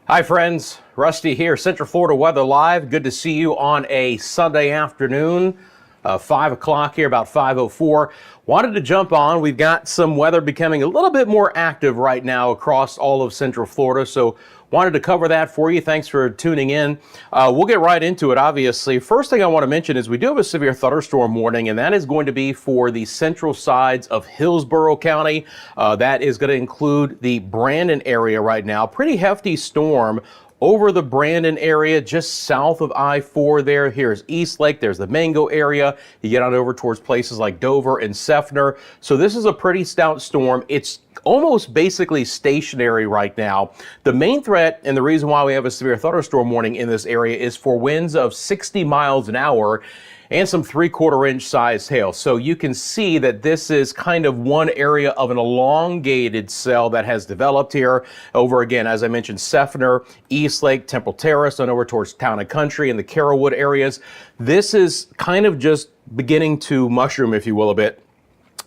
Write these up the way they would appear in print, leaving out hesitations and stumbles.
Hi friends, Rusty here, Central Florida Weather Live. Good to see you on a Sunday afternoon, 5 o'clock here, about 5:04. Wanted to jump on. We've got some weather becoming a little bit more active right now across all of Central Florida, so wanted to cover that for you. Thanks for tuning in. We'll get right into it, obviously. First thing I want to mention is we do have a severe thunderstorm warning, and that is going to be for the central sides of Hillsborough County. That is going to include the Brandon area right now. Pretty hefty storm over the Brandon area, just south of I-4 there. Here's East Lake, there's the Mango area. You get on over towards places like Dover and Seffner. So this is a pretty stout storm. It's almost basically stationary right now. The main threat and the reason why we have a severe thunderstorm warning in this area is for winds of 60 miles an hour and some 3/4 inch size hail. So you can see that this is kind of one area of an elongated cell that has developed here over, again, as I mentioned, Seffner, East Lake, Temple Terrace, and over towards Town and Country and the Carrollwood areas. This is kind of just beginning to mushroom, if you will, a bit.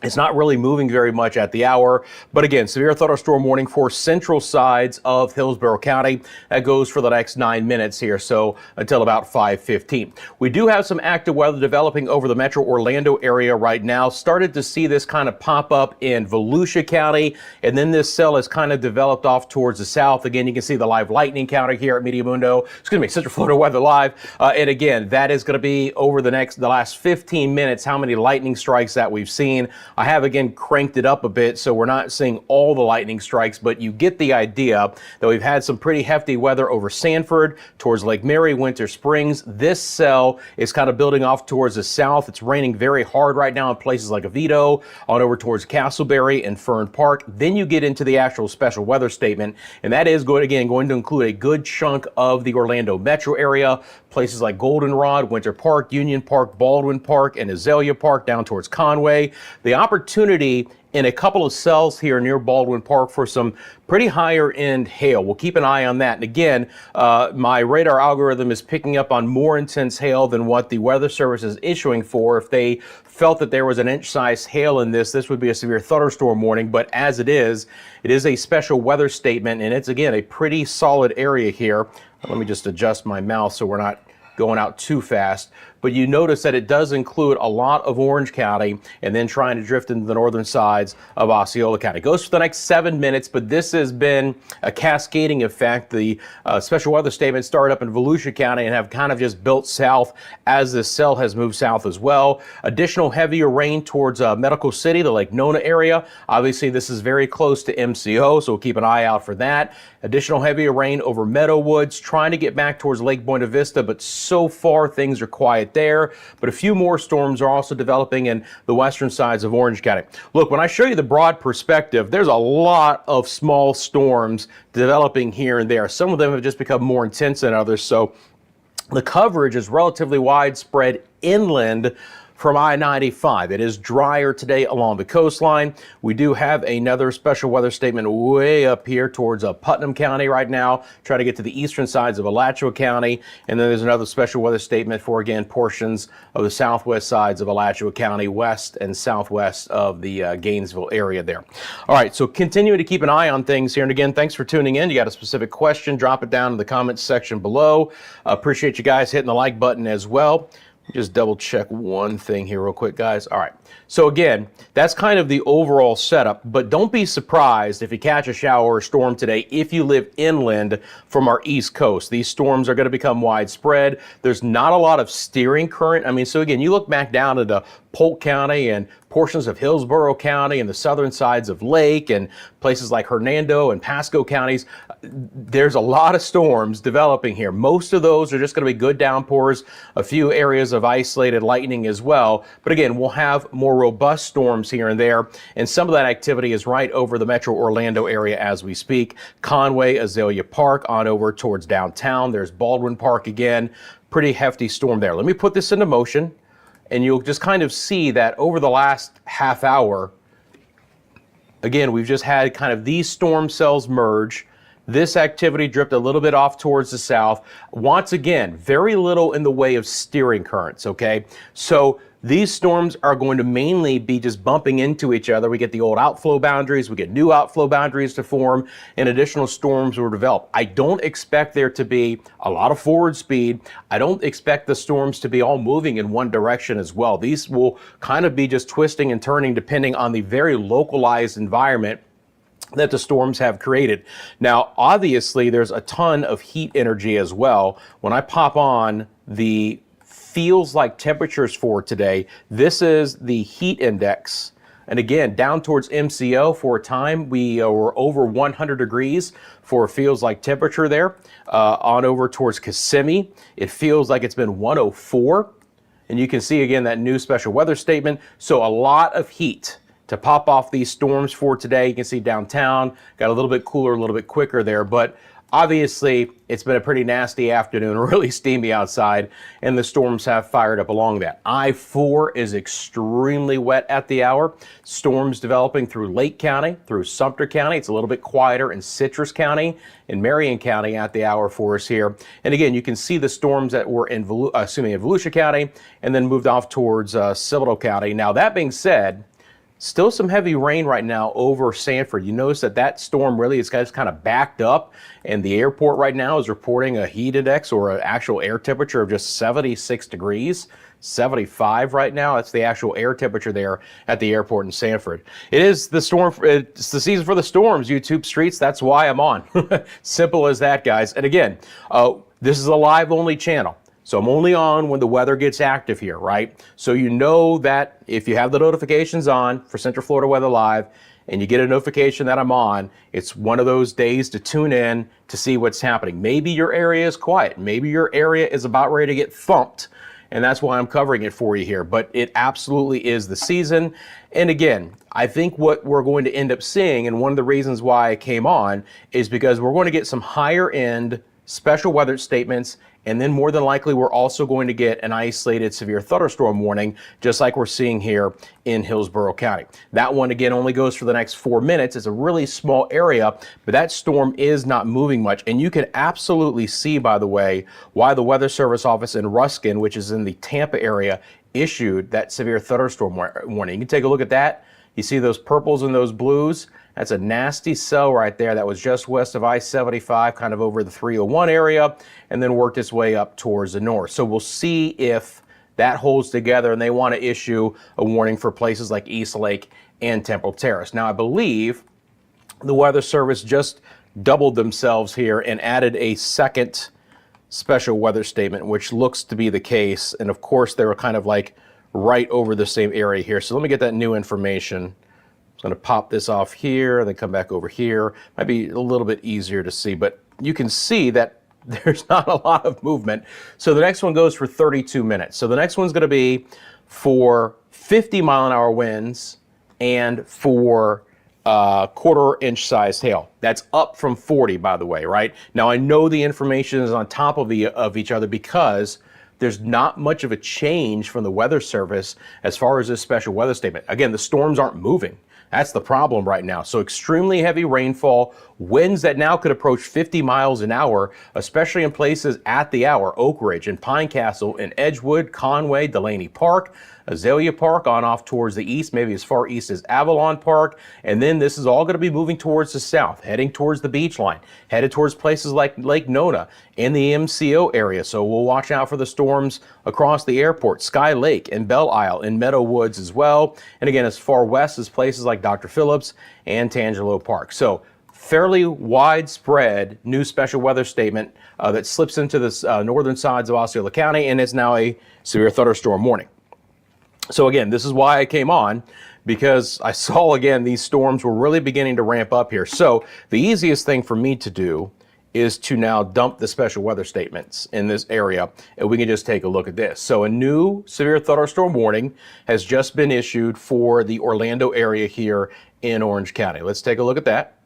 It's not really moving very much at the hour, but again, severe thunderstorm warning for central sides of Hillsborough County. That goes for the next 9 minutes here, so until about 5:15. We do have some active weather developing over the Metro Orlando area right now. Started to see this kind of pop up in Volusia County, and then this cell has kind of developed off towards the south. Again, you can see the live lightning counter here at Central Florida Weather Live. And again, that is going to be over the last 15 minutes, how many lightning strikes that we've seen. I have again cranked it up a bit, so we're not seeing all the lightning strikes, but you get the idea that we've had some pretty hefty weather over Sanford, towards Lake Mary, Winter Springs. This cell is kind of building off towards the south. It's raining very hard right now in places like Oviedo, on over towards Castleberry and Fern Park. Then you get into the actual special weather statement, and that is going to include a good chunk of the Orlando metro area, places like Goldenrod, Winter Park, Union Park, Baldwin Park, and Azalea Park down towards Conway. The opportunity in a couple of cells here near Baldwin Park for some pretty higher end hail. We'll keep an eye on that. And again, my radar algorithm is picking up on more intense hail than what the Weather Service is issuing for. If they felt that there was an inch size hail in this would be a severe thunderstorm warning. But as it is a special weather statement, and it's again a pretty solid area here. Let me just adjust my mouse so we're not going out too fast. But you notice that it does include a lot of Orange County and then trying to drift into the northern sides of Osceola County. It goes for the next 7 minutes, but this has been a cascading effect. The special weather statement started up in Volusia County and have kind of just built south as this cell has moved south as well. Additional heavier rain towards Medical City, the Lake Nona area. Obviously, this is very close to MCO, so we'll keep an eye out for that. Additional heavier rain over Meadowwoods, trying to get back towards Lake Buena Vista, but so far things are quiet there. But a few more storms are also developing in the western sides of Orange County. Look, when I show you the broad perspective, there's a lot of small storms developing here and there. Some of them have just become more intense than others, so the coverage is relatively widespread inland from I-95. It is drier today along the coastline. We do have another special weather statement way up here towards Putnam County right now, trying to get to the eastern sides of Alachua County. And then there's another special weather statement for, again, portions of the southwest sides of Alachua County, west and southwest of the Gainesville area there. All right, so continuing to keep an eye on things here. And again, thanks for tuning in. You got a specific question, drop it down in the comments section below. Appreciate you guys hitting the like button as well. Just double check one thing here real quick, guys. All right. So again, that's kind of the overall setup, but don't be surprised if you catch a shower or storm today if you live inland from our east coast. These storms are going to become widespread. There's not a lot of steering current. I mean, so again, you look back down into Polk County and portions of Hillsborough County and the southern sides of Lake and places like Hernando and Pasco counties. There's a lot of storms developing here. Most of those are just going to be good downpours, a few areas of isolated lightning as well. But again, we'll have more robust storms here and there. And some of that activity is right over the Metro Orlando area as we speak. Conway, Azalea Park, on over towards downtown. There's Baldwin Park again. Pretty hefty storm there. Let me put this into motion, and you'll just kind of see that over the last half hour, again, we've just had kind of these storm cells merge. This activity dripped a little bit off towards the south. Once again, very little in the way of steering currents, okay? So these storms are going to mainly be just bumping into each other. We get the old outflow boundaries, we get new outflow boundaries to form, and additional storms will develop. I don't expect there to be a lot of forward speed. I don't expect the storms to be all moving in one direction as well. These will kind of be just twisting and turning depending on the very localized environment that the storms have created. Now, obviously, there's a ton of heat energy as well. When I pop on the feels like temperatures for today, this is the heat index. And again, down towards MCO for a time, we were over 100 degrees for feels like temperature there. On over towards Kissimmee, it feels like it's been 104. And you can see again that new special weather statement. So a lot of heat to pop off these storms for today. You can see downtown got a little bit cooler, a little bit quicker there, but obviously it's been a pretty nasty afternoon, really steamy outside, and the storms have fired up along that. I-4 is extremely wet at the hour. Storms developing through Lake County, through Sumter County. It's a little bit quieter in Citrus County and Marion County at the hour for us here. And again, you can see the storms that were in Volusia County and then moved off towards Civil County. Now, that being said, still some heavy rain right now over Sanford. You notice that that storm really is kind of backed up, and the airport right now is reporting a heat index or an actual air temperature of just 76 degrees. 75 right now. That's the actual air temperature there at the airport in Sanford. It is the storm. It's the season for the storms, YouTube streets. That's why I'm on. Simple as that, guys. And again, this is a live only channel. So I'm only on when the weather gets active here, right? So you know that if you have the notifications on for Central Florida Weather Live and you get a notification that I'm on, it's one of those days to tune in to see what's happening. Maybe your area is quiet. Maybe your area is about ready to get thumped, and that's why I'm covering it for you here. But it absolutely is the season. And again, I think what we're going to end up seeing, and one of the reasons why I came on, is because we're going to get some higher end special weather statements, and then more than likely we're also going to get an isolated severe thunderstorm warning, just like we're seeing here in Hillsborough County. That one again only goes for the next 4 minutes. It's a really small area, but that storm is not moving much. And you can absolutely see, by the way, why the Weather Service office in Ruskin, which is in the Tampa area, issued that severe thunderstorm warning. You can take a look at that. You see those purples and those blues? That's a nasty cell right there that was just west of I-75, kind of over the 301 area, and then worked its way up towards the north. So we'll see if that holds together and they want to issue a warning for places like East Lake and Temple Terrace. Now, I believe the Weather Service just doubled themselves here and added a second special weather statement, which looks to be the case. And of course, they were kind of like right over the same area here. So let me get that new information. I'm going to pop this off here and then come back over here. Might be a little bit easier to see, but you can see that there's not a lot of movement. So the next one goes for 32 minutes. So the next one's going to be for 50-mile-an-hour winds and for quarter-inch size hail. That's up from 40, by the way, right? Now, I know the information is on top of each other because there's not much of a change from the Weather Service as far as this special weather statement. Again, the storms aren't moving. That's the problem right now. So extremely heavy rainfall, winds that now could approach 50 miles an hour, especially in places at the hour, Oak Ridge and Pine Castle and Edgewood, Conway, Delaney Park, Azalea Park on off towards the east, maybe as far east as Avalon Park. And then this is all going to be moving towards the south, heading towards the beach line, headed towards places like Lake Nona in the MCO area. So we'll watch out for the storms across the airport, Sky Lake and Belle Isle and Meadow Woods as well. And again, as far west as places like Dr. Phillips and Tangelo Park. So fairly widespread new special weather statement that slips into the northern sides of Osceola County, and it's now a severe thunderstorm warning. So again, this is why I came on, because I saw again these storms were really beginning to ramp up here. So the easiest thing for me to do is to now dump the special weather statements in this area, and we can just take a look at this. So a new severe thunderstorm warning has just been issued for the Orlando area here in Orange County. Let's take a look at that.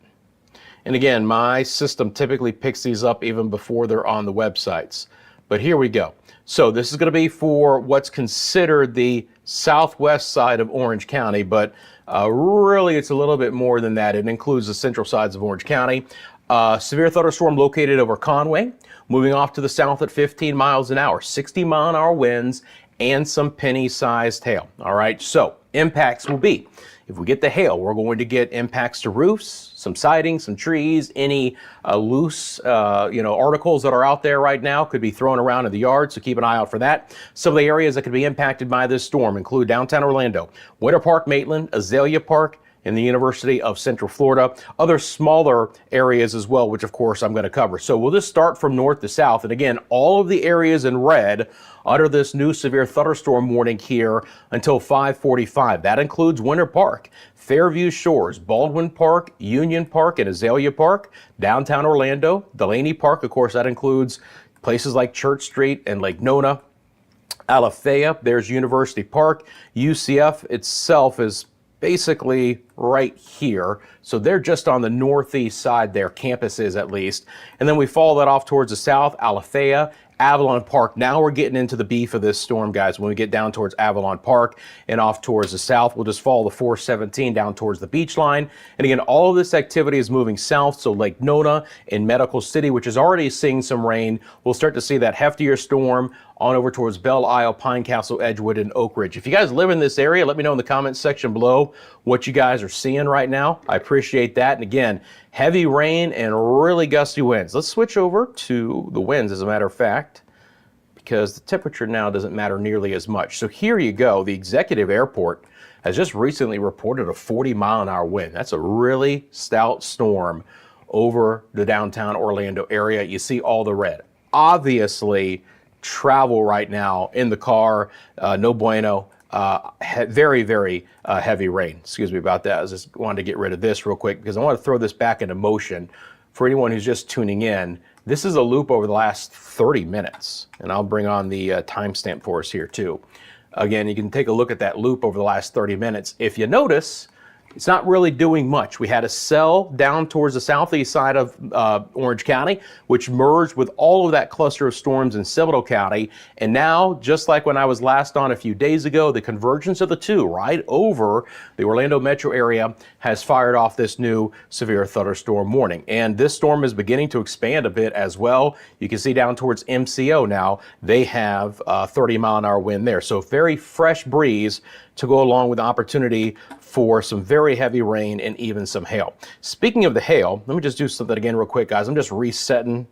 And again, my system typically picks these up even before they're on the websites. But here we go. So this is going to be for what's considered the southwest side of Orange County, but really it's a little bit more than that. It includes the central sides of Orange County. Severe thunderstorm located over Conway, moving off to the south at 15 miles an hour, 60-mile-an-hour winds and some penny-sized hail. All right, so impacts will be, if we get the hail, we're going to get impacts to roofs, some siding, some trees, any loose articles that are out there right now could be thrown around in the yard, so keep an eye out for that. Some of the areas that could be impacted by this storm include downtown Orlando, Winter Park, Maitland, Azalea Park, in the University of Central Florida, other smaller areas as well, which of course I'm going to cover. So we'll just start from north to south. And again, all of the areas in red under this new severe thunderstorm warning here until 5:45. That includes Winter Park, Fairview Shores, Baldwin Park, Union Park, and Azalea Park, downtown Orlando, Delaney Park. Of course, that includes places like Church Street and Lake Nona, Alafaya. There's University Park. UCF itself is basically right here. So they're just on the northeast side, their campus is at least. And then we follow that off towards the south, Alafaya, Avalon Park. Now we're getting into the beef of this storm, guys. When we get down towards Avalon Park and off towards the south, we'll just follow the 417 down towards the beach line. And again, all of this activity is moving south. So Lake Nona and Medical City, which is already seeing some rain, we'll start to see that heftier storm on over towards Belle Isle, Pine Castle, Edgewood, and Oak Ridge. If you guys live in this area, let me know in the comments section below what you guys are seeing right now. I appreciate that. And again, heavy rain and really gusty winds. Let's switch over to the winds, as a matter of fact, because the temperature now doesn't matter nearly as much. So here you go. The Executive Airport has just recently reported a 40-mile-an-hour wind. That's a really stout storm over the downtown Orlando area. You see all the red. Obviously, travel right now in the car, no bueno. Very, very heavy rain. Excuse me about that. I just wanted to get rid of this real quick because I want to throw this back into motion for anyone who's just tuning in. This is a loop over the last 30 minutes, and I'll bring on the timestamp for us here too. Again, you can take a look at that loop over the last 30 minutes. If you notice, it's not really doing much. We had a cell down towards the southeast side of Orange County, which merged with all of that cluster of storms in Seminole County. And now, just like when I was last on a few days ago, the convergence of the two right over the Orlando metro area has fired off this new severe thunderstorm warning. And this storm is beginning to expand a bit as well. You can see down towards MCO now, they have a 30-mile-an-hour wind there. So very fresh breeze to go along with the opportunity for some very heavy rain and even some hail. Speaking of the hail, let me just do something again real quick, guys. I'm just resetting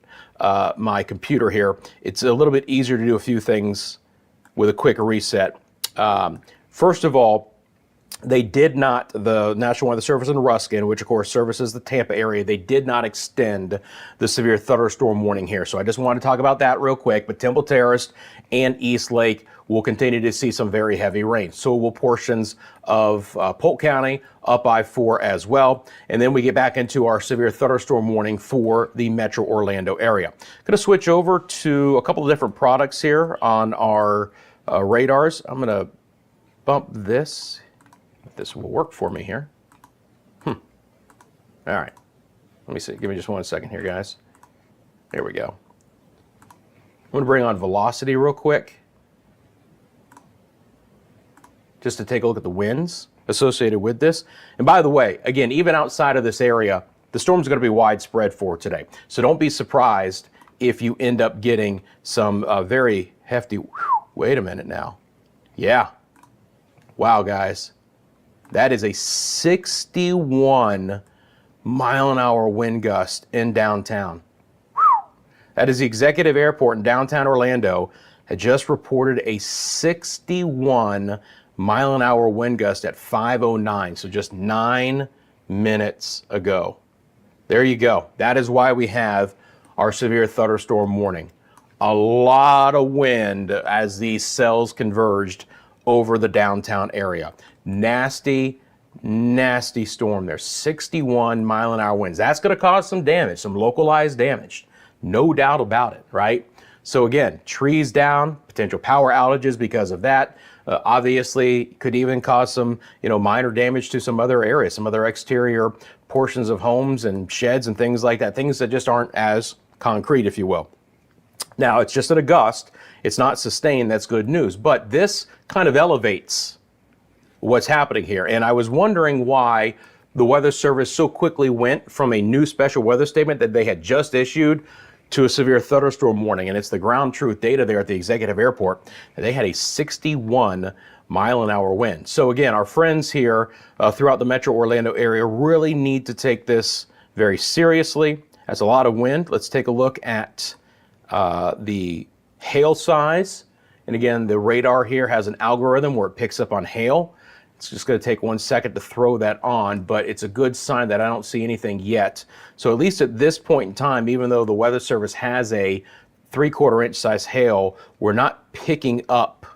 my computer here. It's a little bit easier to do a few things with a quick reset. First of all, they did not, the National Weather Service in Ruskin, which of course services the Tampa area, they did not extend the severe thunderstorm warning here. So I just wanted to talk about that real quick, but Temple Terrace and East Lake will continue to see some very heavy rain. So will portions of Polk County, up I-4 as well. And then we get back into our severe thunderstorm warning for the Metro Orlando area. Going to switch over to a couple of different products here on our radars. I'm going to bump this. This will work for me here. All right. Let me see. Give me just 1 second here, guys. There we go. I'm going to bring on velocity real quick, just to take a look at the winds associated with this. And by the way, again, even outside of this area, the storm's going to be widespread for today. So don't be surprised if you end up getting some very hefty, wait a minute now. Yeah. Wow, guys. That is a 61-mile-an-hour wind gust in downtown. That is the Executive Airport in downtown Orlando had just reported a 61-mile-an-hour wind gust at 5:09, so just 9 minutes ago. There you go. That is why we have our severe thunderstorm warning. A lot of wind as these cells converged over the downtown area. Nasty, nasty storm there. 61-mile-an-hour winds. That's going to cause some damage, some localized damage. No doubt about it, right? So again, trees down, potential power outages because of that. Obviously, could even cause some, minor damage to some other areas, some other exterior portions of homes and sheds and things like that. Things that just aren't as concrete, if you will. Now, it's just at a gust. It's not sustained. That's good news. But this kind of elevates what's happening here. And I was wondering why the Weather Service so quickly went from a new special weather statement that they had just issued to a severe thunderstorm warning, and it's the ground truth data there at the executive airport. They had a 61-mile-an-hour wind. So again, our friends here throughout the Metro Orlando area really need to take this very seriously. That's a lot of wind. Let's take a look at the hail size. And again, the radar here has an algorithm where it picks up on hail. It's just going to take 1 second to throw that on, but it's a good sign that I don't see anything yet. So at least at this point in time, even though the Weather Service has a 3/4 inch size hail, we're not picking up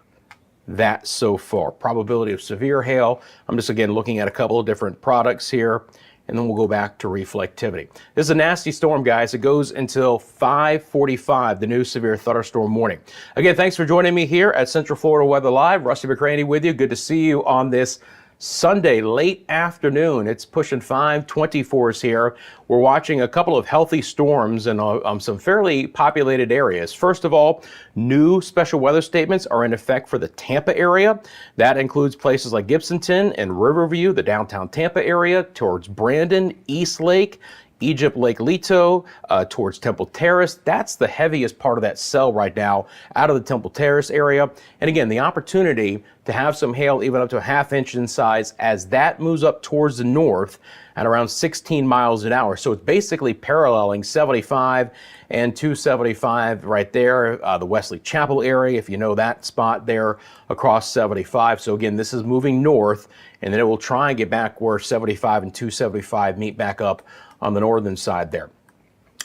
that so far. Probability of severe hail. I'm just again looking at a couple of different products here, and then we'll go back to reflectivity. This is a nasty storm, guys. It goes until 5:45, the new severe thunderstorm warning. Again, thanks for joining me here at Central Florida Weather Live. Rusty McCranie with you. Good to see you on this Sunday late afternoon. It's pushing 524s here. We're watching a couple of healthy storms in some fairly populated areas. First of all, new special weather statements are in effect for the Tampa area. That includes places like Gibsonton and Riverview, the downtown Tampa area, towards Brandon, East Lake, Egypt Lake Leto, towards Temple Terrace. That's the heaviest part of that cell right now out of the Temple Terrace area. And again, the opportunity to have some hail even up to a ½ inch in size as that moves up towards the north at around 16 miles an hour. So it's basically paralleling 75 and 275 right there, the Wesley Chapel area, if you know that spot there across 75. So again, this is moving north, and then it will try and get back where 75 and 275 meet back up on the northern side there.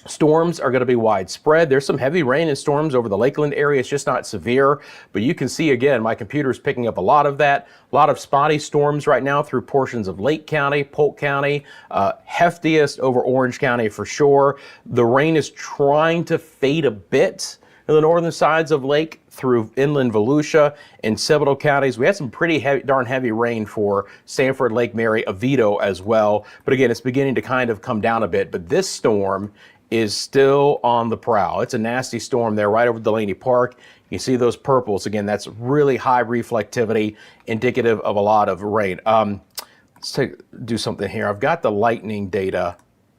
Storms are going to be widespread. There's some heavy rain and storms over the Lakeland area. It's just not severe, but you can see again, my computer is picking up a lot of that. A lot of spotty storms right now through portions of Lake County, Polk County, heftiest over Orange County for sure. The rain is trying to fade a bit in the northern sides of Lake through inland Volusia and Seminole counties. We had some pretty darn heavy rain for Sanford, Lake Mary, Oviedo as well. But again, it's beginning to kind of come down a bit. But this storm is still on the prowl. It's a nasty storm there right over Delaney Park. You see those purples. Again, that's really high reflectivity, indicative of a lot of rain. Let's do something here. I've got the lightning data.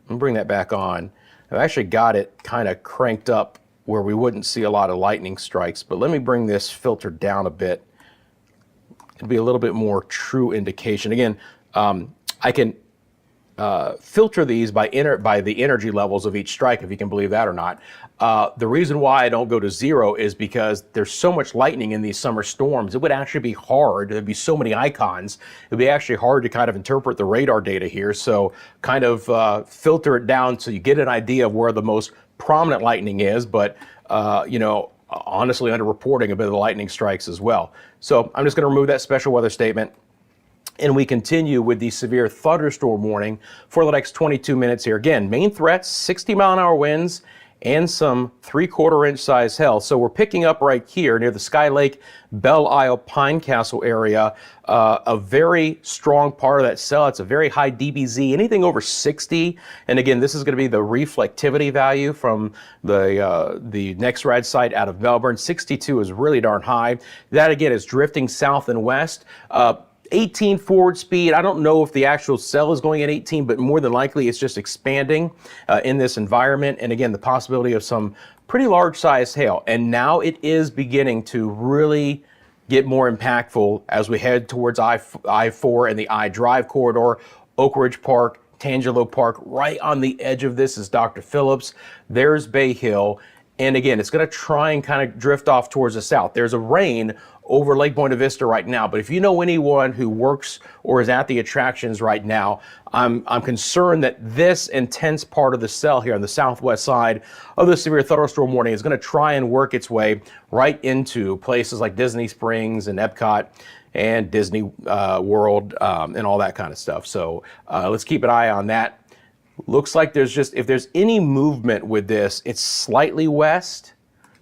I'm bring that back on. I've actually got it kind of cranked up where we wouldn't see a lot of lightning strikes, but let me bring this filter down a bit. It'll be a little bit more true indication. Again, I can filter these by the energy levels of each strike, if you can believe that or not. The reason why I don't go to 0 is because there's so much lightning in these summer storms. It would actually be hard. There'd be so many icons. It'd be actually hard to kind of interpret the radar data here. So kind of filter it down so you get an idea of where the most prominent lightning is, but you know, honestly underreporting a bit of the lightning strikes as well. So I'm just going to remove that special weather statement, and we continue with the severe thunderstorm warning for the next 22 minutes here. Again, main threats, 60-mile-an-hour winds and some 3/4 inch size hail. So we're picking up right here near the Sky Lake, Belle Isle, Pine Castle area, a very strong part of that cell. It's a very high DBZ, anything over 60. And again, this is going to be the reflectivity value from the next rad site out of Melbourne. 62 is really darn high. That again is drifting south and west. 18 forward speed. I don't know if the actual cell is going at 18, but more than likely it's just expanding in this environment. And again, the possibility of some pretty large size hail. And now it is beginning to really get more impactful as we head towards I-4 and the I-Drive corridor, Oak Ridge Park, Tangelo Park. Right on the edge of this is Dr. Phillips. There's Bay Hill. And again, it's going to try and kind of drift off towards the south. There's a rain over Lake Buena Vista right now, but if you know anyone who works or is at the attractions right now, I'm concerned that this intense part of the cell here on the southwest side of the severe thunderstorm warning is going to try and work its way right into places like Disney Springs and Epcot and Disney World and all that kind of stuff. So let's keep an eye on that. Looks like there's just, if there's any movement with this, it's slightly west.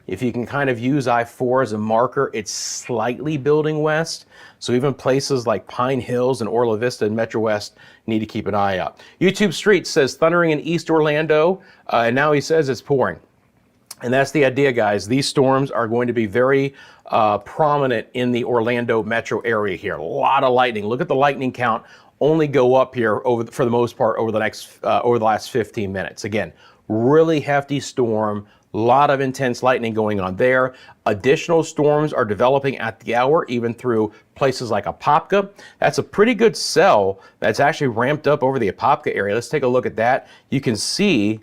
If you can kind of use I-4 as a marker, it's slightly building west. So even places like Pine Hills and Orla Vista and Metro West need to keep an eye out. YouTube Street says thundering in East Orlando, and now he says it's pouring. And that's the idea, guys. These storms are going to be very prominent in the Orlando metro area here. A lot of lightning. Look at the lightning count only go up here for the most part over the last 15 minutes. Again, really hefty storm, A lot of intense lightning going on there. Additional storms are developing at the hour, even through places like Apopka. That's a pretty good cell that's actually ramped up over the Apopka area. Let's take a look at that. You can see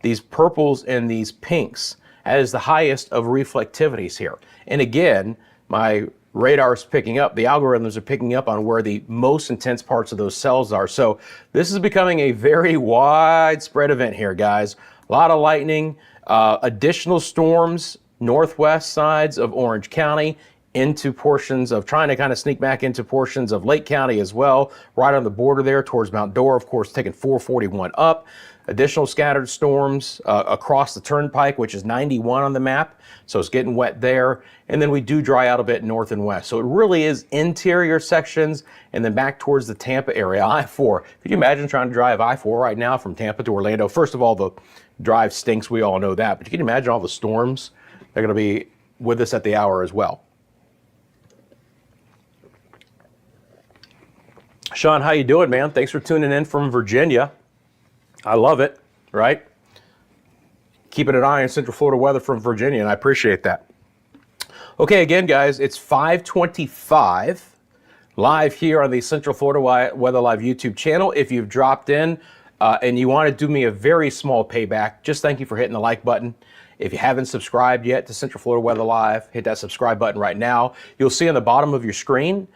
these purples and these pinks. That is the highest of reflectivities here. And again, my radar is picking up, the algorithms are picking up on where the most intense parts of those cells are. So this is becoming a very widespread event here, guys. A lot of lightning, additional storms, northwest sides of Orange County, into portions of, trying to kind of sneak back into portions of Lake County as well, right on the border there towards Mount Dora, of course, taking 441 up. Additional scattered storms across the turnpike, which is 91 on the map, so it's getting wet there. And then we do dry out a bit north and west. So it really is interior sections and then back towards the Tampa area, I-4. Could you imagine trying to drive I-4 right now from Tampa to Orlando? First of all, the drive stinks, we all know that, but you can imagine all the storms that are going to be with us at the hour as well. Sean, how you doing, man? Thanks for tuning in from Virginia. I love it, right? Keeping an eye on Central Florida weather from Virginia, and I appreciate that. Okay, again, guys, it's 5:25 live here on the Central Florida Weather Live YouTube channel. If you've dropped in and you want to do me a very small payback, just thank you for hitting the like button. If you haven't subscribed yet to Central Florida Weather Live, hit that subscribe button right now. You'll see on the bottom of your screen,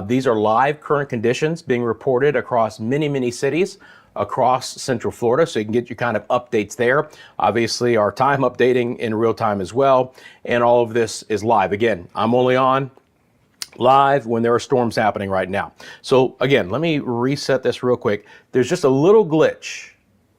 these are live current conditions being reported across many, many cities across Central Florida, so you can get your kind of updates there. Obviously, our time updating in real time as well, and all of this is live. Again, I'm only on live when there are storms happening right now. So again, let me reset this real quick. There's just a little glitch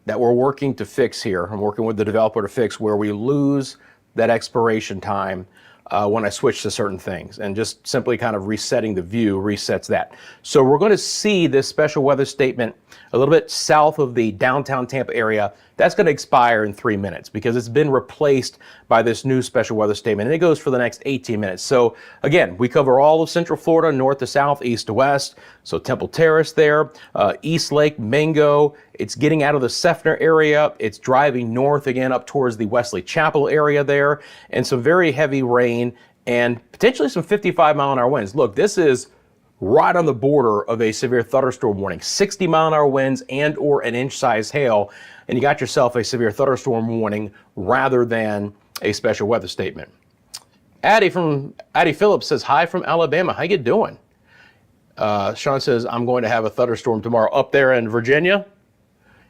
that we're working to fix here. I'm working with the developer to fix where we lose that expiration time when I switch to certain things, and just simply kind of resetting the view resets that. So we're going to see this special weather statement a little bit south of the downtown Tampa area. That's going to expire in 3 minutes because it's been replaced by this new special weather statement, and it goes for the next 18 minutes. So again, we cover all of Central Florida, north to south, east to west. So Temple Terrace there, East Lake, Mango. It's getting out of the Seffner area. It's driving north again up towards the Wesley Chapel area there, and some very heavy rain and potentially some 55-mile-an-hour winds. Look, this is right on the border of a severe thunderstorm warning. 60-mile-an-hour winds and or an inch-size hail, and you got yourself a severe thunderstorm warning rather than a special weather statement. Addie Phillips says, hi from Alabama. How you doing? Sean says, I'm going to have a thunderstorm tomorrow up there in Virginia.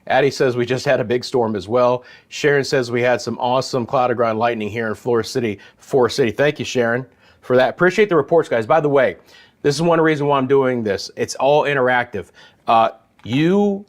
Addie says we just had a big storm as well. Sharon says we had some awesome cloud of ground lightning here in Forest City. Thank you, Sharon, for that. Appreciate the reports, guys. By the way, this is one reason why I'm doing this. It's all interactive. You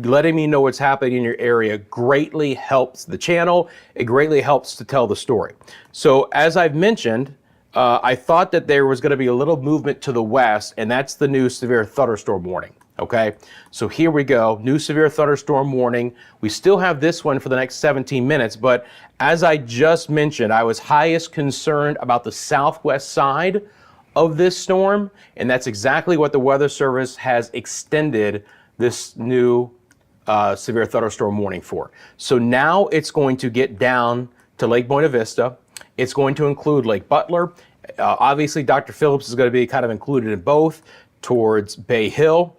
letting me know what's happening in your area greatly helps the channel. It greatly helps to tell the story. So as I've mentioned, I thought that there was going to be a little movement to the west, and that's the new severe thunderstorm warning. Okay, so here we go. New severe thunderstorm warning. We still have this one for the next 17 minutes, but as I just mentioned, I was highest concerned about the southwest side of this storm, and that's exactly what the Weather Service has extended this new severe thunderstorm warning for. So now it's going to get down to Lake Buena Vista. It's going to include Lake Butler. Obviously, Dr. Phillips is going to be kind of included in both, towards Bay Hill,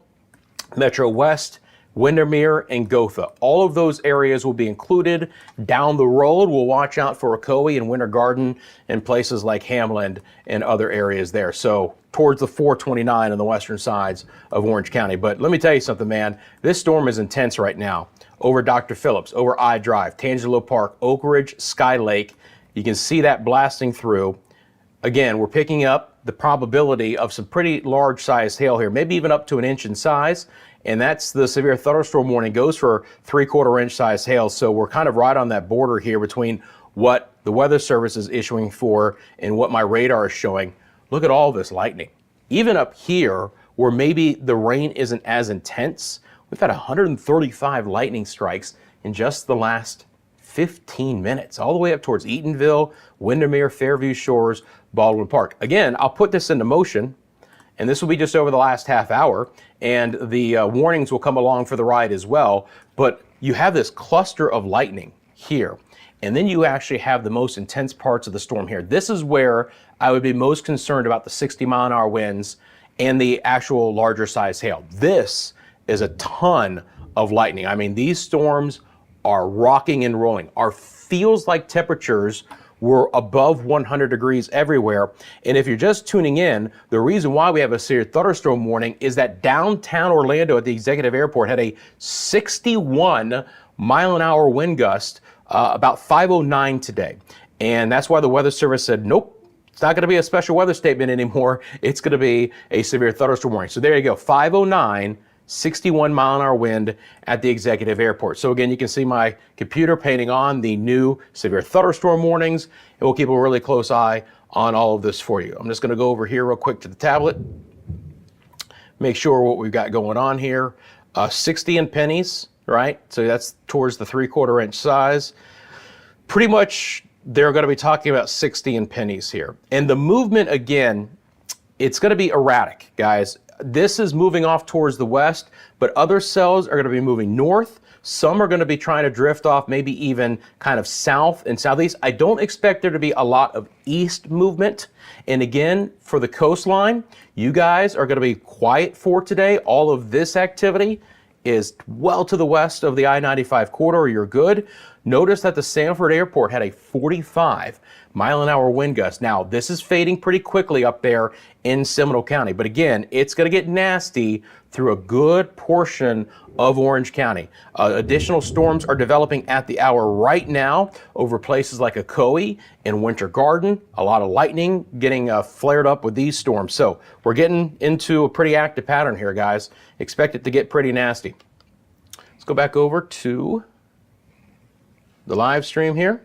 Metro West, Windermere, and Gotha. All of those areas will be included. Down the road, we'll watch out for Ocoee and Winter Garden and places like Hamland and other areas there. So towards the 429 on the western sides of Orange County. But let me tell you something, man. This storm is intense right now. Over Dr. Phillips, over I Drive, Tangelo Park, Oak Ridge, Sky Lake. You can see that blasting through. Again, we're picking up the probability of some pretty large size hail here, maybe even up to an inch in size. And that's the severe thunderstorm warning, goes for 3/4 inch size hail. So we're kind of right on that border here between what the Weather Service is issuing for and what my radar is showing. Look at all this lightning. Even up here where maybe the rain isn't as intense, we've had 135 lightning strikes in just the last 15 minutes, all the way up towards Eatonville, Windermere, Fairview Shores, Baldwin Park. Again, I'll put this into motion, and this will be just over the last half hour, and the warnings will come along for the ride as well. But you have this cluster of lightning here, and then you actually have the most intense parts of the storm here. This is where I would be most concerned about the 60-mile-an-hour winds and the actual larger size hail. This is a ton of lightning. I mean, these storms are rocking and rolling. Our feels like temperatures were above 100 degrees everywhere. And if you're just tuning in, the reason why we have a severe thunderstorm warning is that downtown Orlando at the executive airport had a 61-mile-an-hour wind gust about 5:09 today. And that's why the Weather Service said, nope, it's not going to be a special weather statement anymore. It's going to be a severe thunderstorm warning. So there you go, 5:09, 61-mile-an-hour wind at the executive airport. So again, you can see my computer painting on the new severe thunderstorm warnings, and we'll keep a really close eye on all of this for you. I'm just going to go over here real quick to the tablet, make sure what we've got going on here. 60 in pennies, right? So that's towards the 3/4 inch size. Pretty much they're going to be talking about 60 in pennies here. And the movement, again, it's going to be erratic, guys. This is moving off towards the west, but other cells are going to be moving north. Some are going to be trying to drift off, maybe even kind of south and southeast. I don't expect there to be a lot of east movement. And again, for the coastline, you guys are going to be quiet for today. All of this activity is well to the west of the I-95 corridor. You're good. Notice that the Sanford Airport had a 45-mile-an-hour wind gust. Now, this is fading pretty quickly up there in Seminole County, but again, it's going to get nasty through a good portion of Orange County. Additional storms are developing at the hour right now over places like Ocoee and Winter Garden. A lot of lightning getting flared up with these storms. So we're getting into a pretty active pattern here, guys. Expect it to get pretty nasty. Let's go back over to the live stream here.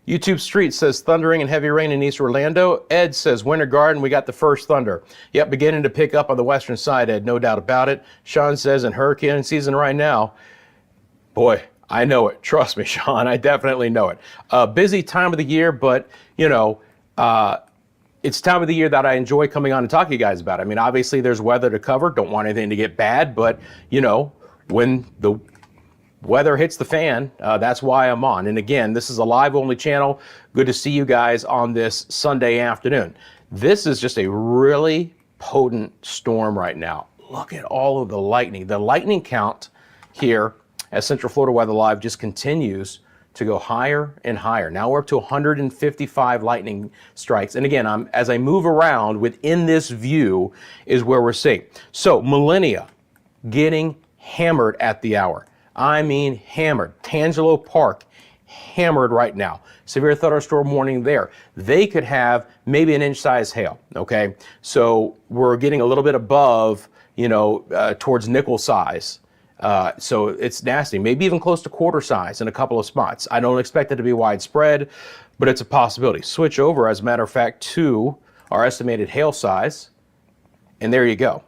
YouTube Street says thundering and heavy rain in East Orlando. Ed says Winter Garden, we got the first thunder. Yep, beginning to pick up on the western side, Ed, no doubt about it. Sean says in hurricane season right now. Boy, I know it. Trust me, Sean, I definitely know it. Busy time of the year, but you know, it's time of the year that I enjoy coming on and talking to you guys about. I mean, obviously there's weather to cover. Don't want anything to get bad, but you know, when the weather hits the fan, that's why I'm on. And again, this is a live only channel. Good to see you guys on this Sunday afternoon. This is just a really potent storm right now. Look at all of the lightning. The lightning count here at Central Florida Weather Live just continues to go higher and higher. Now we're up to 155 lightning strikes. And again, as I move around within this view is where we're seeing. So Millennia getting hammered at the hour. I mean hammered. Tangelo Park hammered right now. Severe thunderstorm warning there. They could have maybe an inch size hail, okay? So we're getting a little bit above, you know, towards nickel size. So it's nasty, maybe even close to quarter size in a couple of spots. I don't expect it to be widespread, but it's a possibility. Switch over, as a matter of fact, to our estimated hail size, and there you go.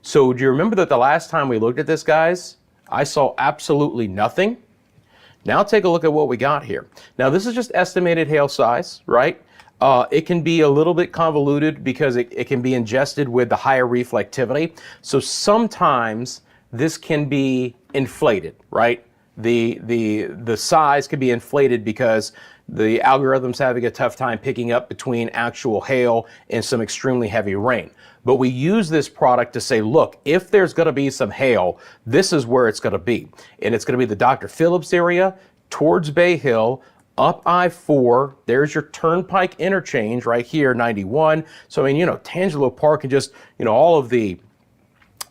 So do you remember that the last time we looked at this, guys, I saw absolutely nothing? Now take a look at what we got here. Now this is just estimated hail size, right? It can be a little bit convoluted because it can be ingested with the higher reflectivity. So sometimes this can be inflated, right? The size can be inflated because the algorithm's having a tough time picking up between actual hail and some extremely heavy rain. But we use this product to say, look, if there's going to be some hail, this is where it's going to be. And it's going to be the Dr. Phillips area, towards Bay Hill, up I-4. There's your Turnpike interchange right here, 91. So, I mean, you know, Tangelo Park and just, you know, all of the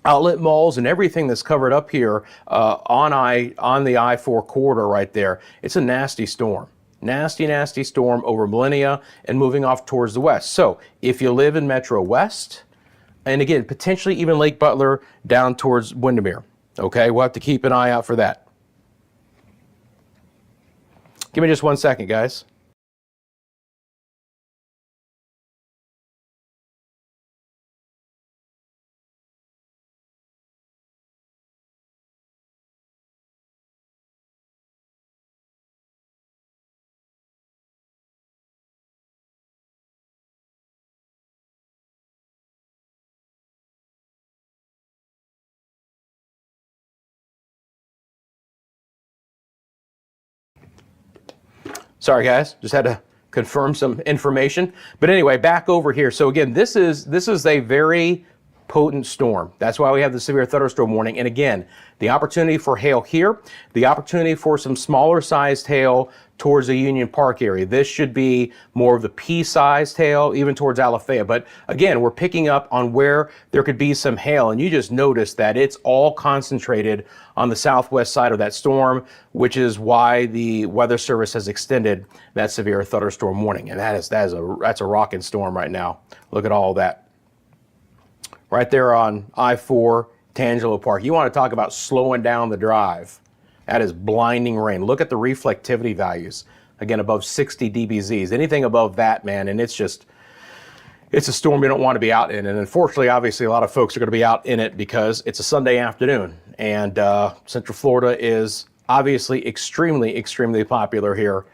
outlet malls and everything that's covered up here on the I-4 corridor right there. It's a nasty storm. Nasty, nasty storm over Millennia and moving off towards the west. So if you live in Metro West, and again, potentially even Lake Butler down towards Windermere, okay? We'll have to keep an eye out for that. Give me just 1 second, guys. Sorry guys, just had to confirm some information. But anyway, back over here. So again, this is a very potent storm. That's why we have the severe thunderstorm warning. And again, the opportunity for hail here, the opportunity for some smaller sized hail towards the Union Park area. This should be more of the pea-sized hail, even towards Alafaya. But again, we're picking up on where there could be some hail, and you just notice that it's all concentrated on the southwest side of that storm, which is why the Weather Service has extended that severe thunderstorm warning. And that's a rocking storm right now. Look at all that. Right there on I-4, Tangelo Park. You want to talk about slowing down the drive. That is blinding rain. Look at the reflectivity values. Again, above 60 dBZs. Anything above that, man, and it's a storm you don't want to be out in. And unfortunately, obviously, a lot of folks are going to be out in it because it's a Sunday afternoon. And Central Florida is obviously extremely, extremely popular here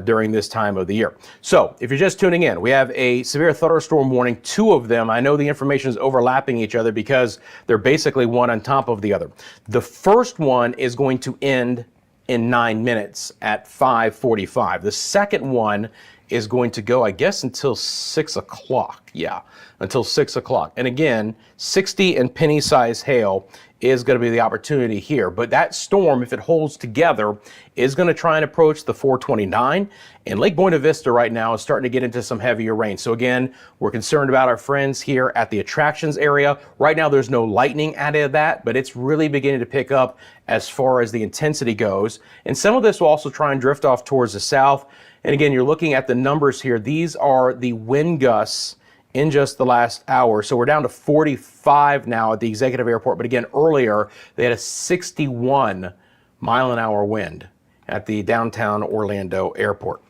during this time of the year. So if you're just tuning in, we have a severe thunderstorm warning, 2 of them. I know the information is overlapping each other because they're basically one on top of the other. The first one is going to end in 9 minutes at 5:45. The second one is going to go, I guess, until 6 o'clock. Yeah, until 6 o'clock. And again, 60 and penny size hail is going to be the opportunity here. But that storm, if it holds together, is going to try and approach the 429. And Lake Buena Vista right now is starting to get into some heavier rain. So again, we're concerned about our friends here at the attractions area. Right now, there's no lightning added to that, but it's really beginning to pick up as far as the intensity goes. And some of this will also try and drift off towards the south. And again, you're looking at the numbers here. These are the wind gusts in just the last hour. So we're down to 45 now at the executive airport. But again, earlier, they had a 61 mile an hour wind at the downtown Orlando airport.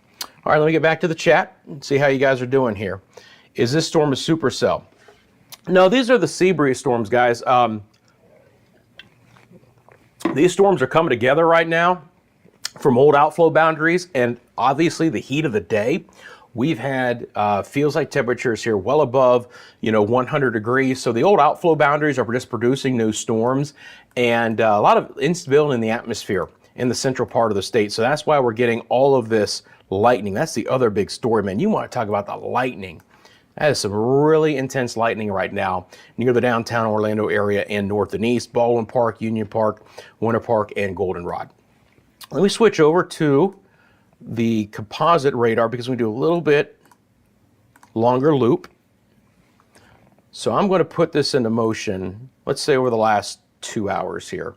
All right, let me get back to the chat and see how you guys are doing here. Is this storm a supercell? No, these are the sea breeze storms, guys. These storms are coming together right now from old outflow boundaries and obviously the heat of the day. We've had feels like temperatures here well above 100 degrees. So the old outflow boundaries are just producing new storms and a lot of instability in the atmosphere in the central part of the state. So that's why we're getting all of this lightning. That's the other big story, man. You want to talk about the lightning. That is some really intense lightning right now near the downtown Orlando area and north and east, Baldwin Park, Union Park, Winter Park, and Goldenrod. Let me switch over to the composite radar because we do a little bit longer loop. So I'm going to put this into motion, let's say over the last 2 hours here.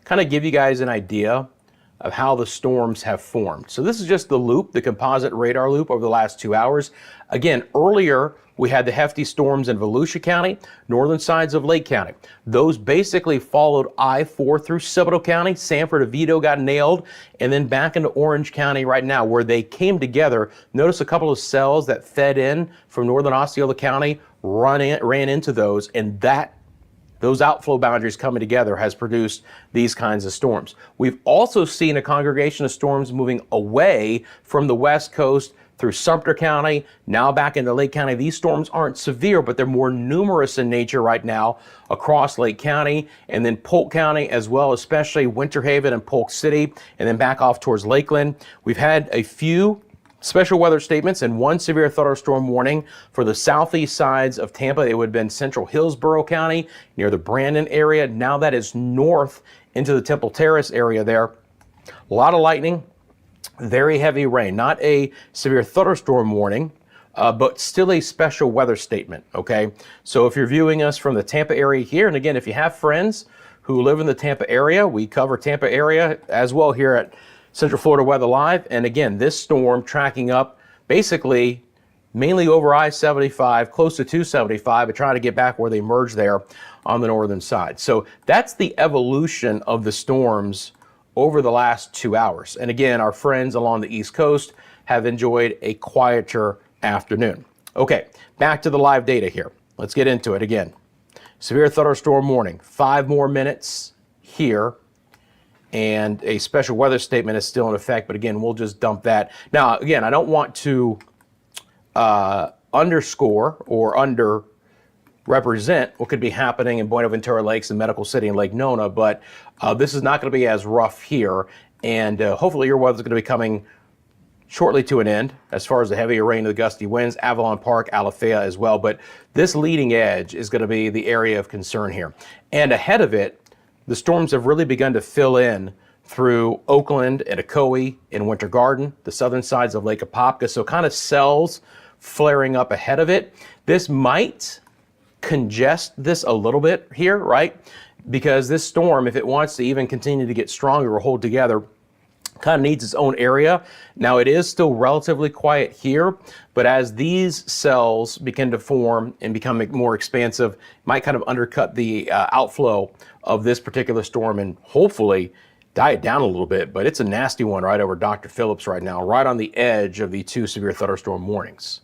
Kind of give you guys an idea of how the storms have formed. So this is just the loop, the composite radar loop over the last 2 hours. Again, earlier we had the hefty storms in Volusia County, northern sides of Lake County. Those basically followed I-4 through Cibolo County. Sanford, Oviedo got nailed, and then back into Orange County right now where they came together. Notice a couple of cells that fed in from northern Osceola County ran into those, and those outflow boundaries coming together has produced these kinds of storms. We've also seen a congregation of storms moving away from the west coast through Sumter County, now back into Lake County. These storms aren't severe, but they're more numerous in nature right now across Lake County and then Polk County as well, especially Winter Haven and Polk City, and then back off towards Lakeland. We've had a few special weather statements and one severe thunderstorm warning for the southeast sides of Tampa. It would have been central Hillsborough County near the Brandon area. Now that is north into the Temple Terrace area there. A lot of lightning. Very heavy rain, not a severe thunderstorm warning, but still a special weather statement, okay? So if you're viewing us from the Tampa area here, and again, if you have friends who live in the Tampa area, we cover Tampa area as well here at Central Florida Weather Live. And again, this storm tracking up basically mainly over I-75, close to 275, but trying to get back where they merge there on the northern side. So that's the evolution of the storms over the last 2 hours. And again, our friends along the East Coast have enjoyed a quieter afternoon. Okay, back to the live data here. Let's get into it again. Severe thunderstorm warning, 5 more minutes here. And a special weather statement is still in effect, but again, we'll just dump that. Now, again, I don't want to underscore or underrepresent what could be happening in Buenaventura Lakes and Medical City and Lake Nona, but this is not going to be as rough here, and hopefully your weather is going to be coming shortly to an end as far as the heavier rain and the gusty winds, Avalon Park, Alafaya as well. But this leading edge is going to be the area of concern here. And ahead of it, the storms have really begun to fill in through Oakland and Ocoee in Winter Garden, the southern sides of Lake Apopka. So kind of cells flaring up ahead of it. This might congest this a little bit here, right? Because this storm, if it wants to even continue to get stronger or hold together, kind of needs its own area. Now it is still relatively quiet here, but as these cells begin to form and become more expansive, it might kind of undercut the outflow of this particular storm and hopefully die it down a little bit. But it's a nasty one right over Dr. Phillips right now, right on the edge of the 2 severe thunderstorm warnings.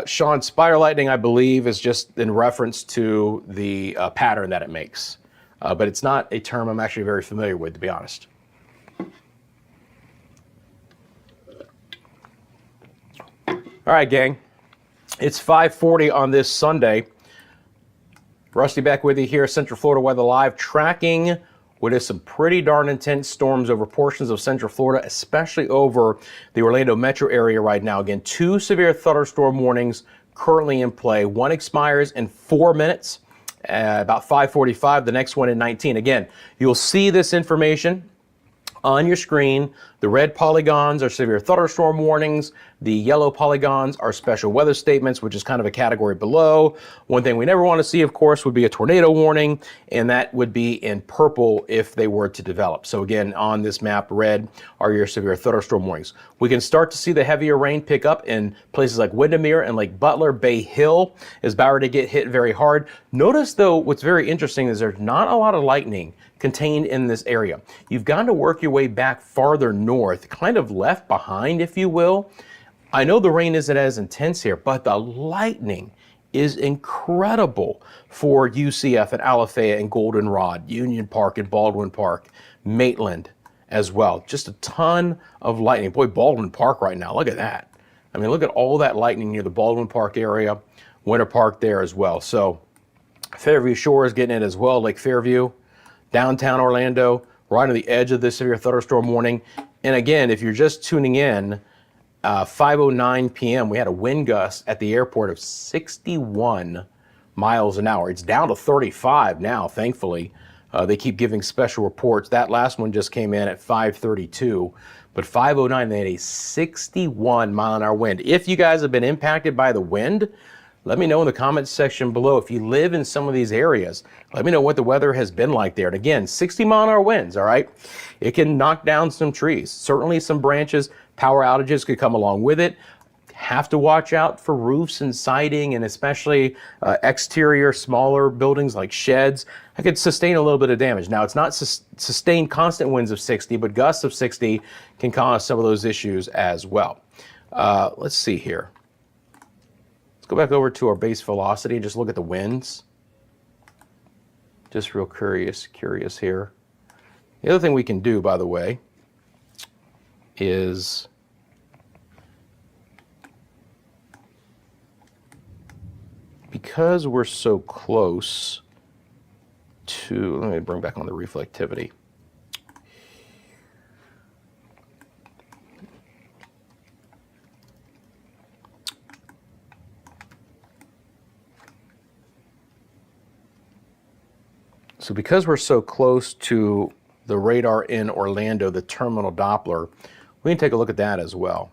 Sean, spider lightning, I believe, is just in reference to the pattern that it makes. But it's not a term I'm actually very familiar with, to be honest. All right, gang. It's 5:40 on this Sunday. Rusty back with you here, Central Florida Weather Live, tracking what is some pretty darn intense storms over portions of Central Florida, especially over the Orlando metro area right now. Again, 2 severe thunderstorm warnings currently in play. One expires in 4 minutes, about 5:45, the next one in 19. Again, you'll see this information on your screen. The red polygons are severe thunderstorm warnings. The yellow polygons are special weather statements, which is kind of a category below. One thing we never want to see, of course, would be a tornado warning, and that would be in purple if they were to develop. So again, on this map, red are your severe thunderstorm warnings. We can start to see the heavier rain pick up in places like Windermere and Lake Butler. Bay Hill is about to get hit very hard. Notice, though, what's very interesting is there's not a lot of lightning contained in this area. You've got to work your way back farther north, kind of left behind, if you will. I know the rain isn't as intense here, but the lightning is incredible for UCF and Alafaya and Goldenrod, Union Park and Baldwin Park, Maitland as well. Just a ton of lightning. Boy, Baldwin Park right now, look at that. I mean, look at all that lightning near the Baldwin Park area, Winter Park there as well. So Fairview Shore is getting it as well, Lake Fairview, downtown Orlando, right on the edge of this severe thunderstorm warning. And again, if you're just tuning in, 5:09 p.m., we had a wind gust at the airport of 61 miles an hour. It's down to 35 now, thankfully. They keep giving special reports. That last one just came in at 5:32, but 5:09, they had a 61 mile an hour wind. If you guys have been impacted by the wind, let me know in the comments section below. If you live in some of these areas, let me know what the weather has been like there. And again, 60 mile an hour winds, all right? It can knock down some trees, certainly some branches. Power outages could come along with it. Have to watch out for roofs and siding, and especially exterior smaller buildings like sheds. I could sustain a little bit of damage. Now, it's not sustained constant winds of 60, but gusts of 60 can cause some of those issues as well. Let's see here. Let's go back over to our base velocity and just look at the winds. Just real curious here. The other thing we can do, by the way, is because we're so close to, let me bring back on the reflectivity. So because we're so close to the radar in Orlando, the terminal Doppler, we can take a look at that as well.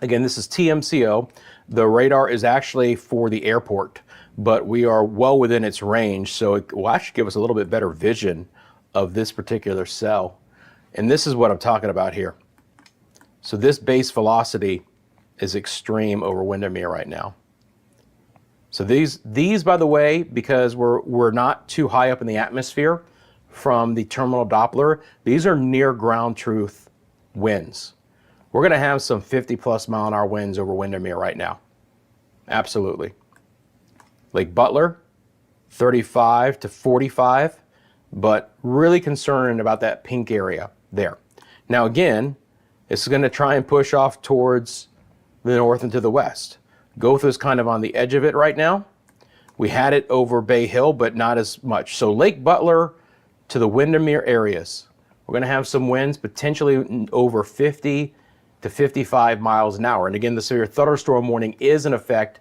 Again, this is TMCO. The radar is actually for the airport, but we are well within its range, so it will actually give us a little bit better vision of this particular cell. And this is what I'm talking about here. So this base velocity is extreme over Windermere right now. So these, by the way, because we're not too high up in the atmosphere from the terminal Doppler, these are near ground truth winds. We're going to have some 50+ mile an hour winds over Windermere right now. Absolutely. Lake Butler, 35 to 45, but really concerned about that pink area there. Now again, this is going to try and push off towards the north and to the west. Gotha is kind of on the edge of it right now. We had it over Bay Hill, but not as much. So Lake Butler to the Windermere areas. We're going to have some winds potentially over 50 to 55 miles an hour. And again, the severe thunderstorm warning is in effect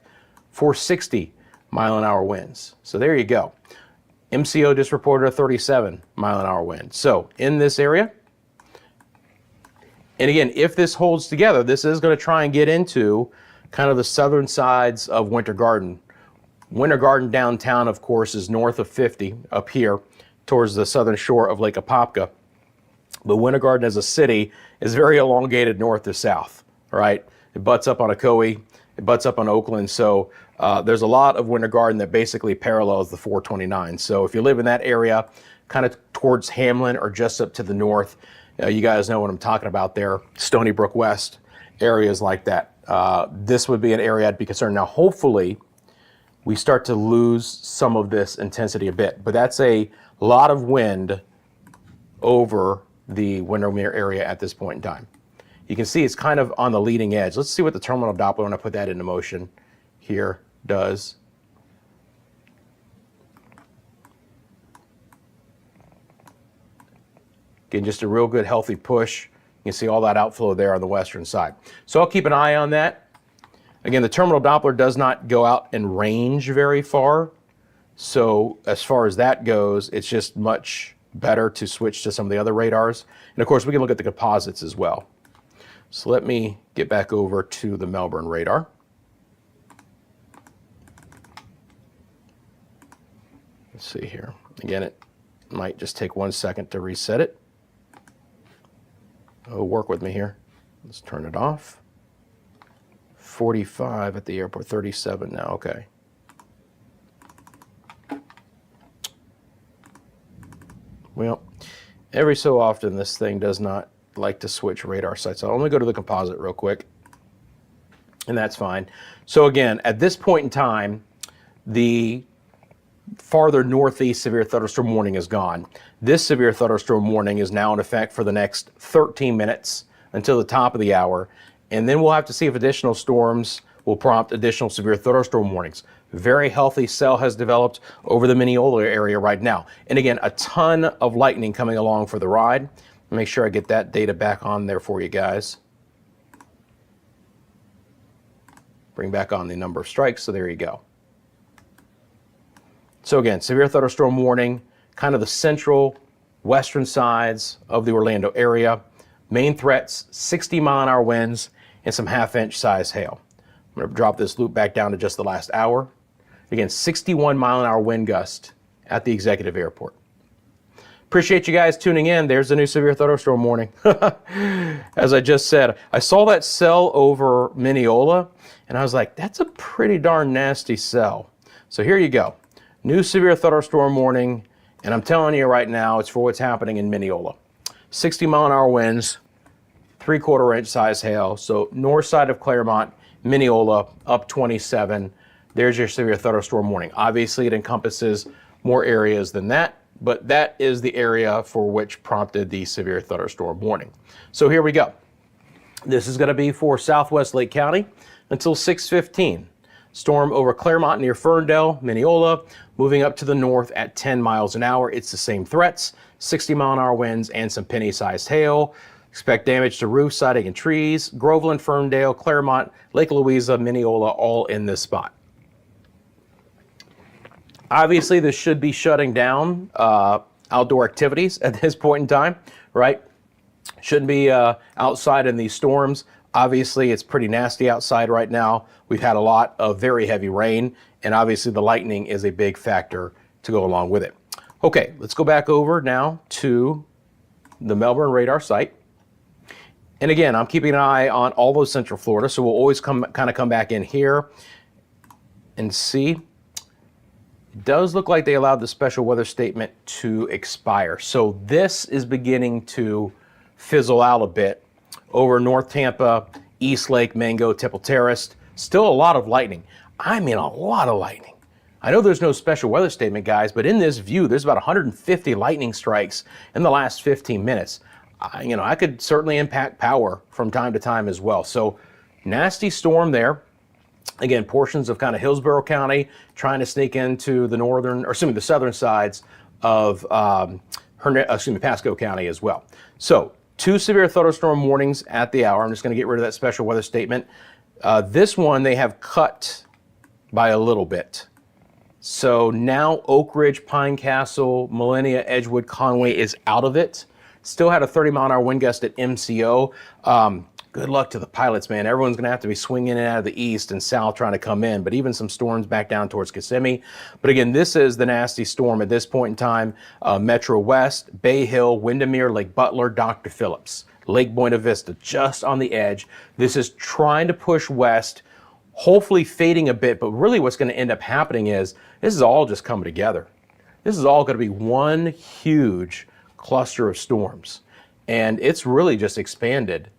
for 60-mile-an-hour winds. So there you go. MCO just reported a 37-mile-an-hour wind. So in this area, and again, if this holds together, this is going to try and get into kind of the southern sides of Winter Garden. Winter Garden downtown, of course, is north of 50 up here towards the southern shore of Lake Apopka. But Winter Garden as a city is very elongated north to south, right? It butts up on Ocoee, it butts up on Oakland. So there's a lot of Winter Garden that basically parallels the 429. So if you live in that area, kind of towards Hamlin or just up to the north, you guys know what I'm talking about there, Stony Brook West, areas like that. This would be an area I'd be concerned. Now, hopefully, we start to lose some of this intensity a bit, but that's a lot of wind over the Windermere area at this point in time. You can see it's kind of on the leading edge. Let's see what the terminal Doppler, when I put that into motion here, does. Again, just a real good healthy push. You can see all that outflow there on the western side. So I'll keep an eye on that. Again, the terminal Doppler does not go out and range very far. So as far as that goes, it's just much better to switch to some of the other radars. And of course, we can look at the composites as well. So let me get back over to the Melbourne radar. Let's see here. Again, it might just take 1 second to reset it. Oh, work with me here. Let's turn it off. 45 at the airport, 37 now, okay. Well, every so often this thing does not like to switch radar sites. I'll only go to the composite real quick, and that's fine. So again, at this point in time, the farther northeast severe thunderstorm warning is gone. This severe thunderstorm warning is now in effect for the next 13 minutes until the top of the hour, and then we'll have to see if additional storms will prompt additional severe thunderstorm warnings. Very healthy cell has developed over the Mineola area right now. And again, a ton of lightning coming along for the ride. Make sure I get that data back on there for you guys. Bring back on the number of strikes, so there you go. So again, severe thunderstorm warning, kind of the central western sides of the Orlando area. Main threats, 60-mile-an-hour winds and some half-inch size hail. I'm going to drop this loop back down to just the last hour. Again, 61-mile-an-hour wind gust at the executive airport. Appreciate you guys tuning in. There's the new severe thunderstorm warning. As I just said, I saw that cell over Mineola, and I was like, that's a pretty darn nasty cell. So here you go. New severe thunderstorm warning, and I'm telling you right now, it's for what's happening in Mineola. 60-mile-an-hour winds, 3/4 inch size hail. So north side of Claremont, Mineola, up 27. There's your severe thunderstorm warning. Obviously, it encompasses more areas than that, but that is the area for which prompted the severe thunderstorm warning. So here we go. This is going to be for southwest Lake County until 6:15. Storm over Claremont near Ferndale, Mineola, moving up to the north at 10 miles an hour. It's the same threats, 60-mile-an-hour winds and some penny-sized hail. Expect damage to roof, siding, and trees. Groveland, Ferndale, Claremont, Lake Louisa, Mineola, all in this spot. Obviously, this should be shutting down outdoor activities at this point in time, right? Shouldn't be outside in these storms. Obviously, it's pretty nasty outside right now. We've had a lot of very heavy rain, and obviously the lightning is a big factor to go along with it. Okay, let's go back over now to the Melbourne radar site. And again, I'm keeping an eye on all those Central Florida, so we'll always come back in here and see. It does look like they allowed the special weather statement to expire. So this is beginning to fizzle out a bit over North Tampa, East Lake, Mango, Temple Terrace. Still a lot of lightning. I mean, a lot of lightning. I know there's no special weather statement, guys, but in this view, there's about 150 lightning strikes in the last 15 minutes. I could certainly impact power from time to time as well. So nasty storm there. Again, portions of kind of Hillsborough County trying to sneak into the the southern sides of Pasco County as well. So 2 severe thunderstorm warnings at the hour. I'm just going to get rid of that special weather statement. This one they have cut by a little bit. So now Oak Ridge, Pine Castle, Millennia, Edgewood, Conway is out of it. Still had a 30-mile-an-hour wind gust at MCO. Good luck to the pilots, man. Everyone's going to have to be swinging in out of the east and south trying to come in, but even some storms back down towards Kissimmee. But again, this is the nasty storm at this point in time. Metro West, Bay Hill, Windermere, Lake Butler, Dr. Phillips, Lake Buena Vista, just on the edge. This is trying to push west, hopefully fading a bit, but really what's going to end up happening is this is all just coming together. This is all going to be one huge cluster of storms, and it's really just expanded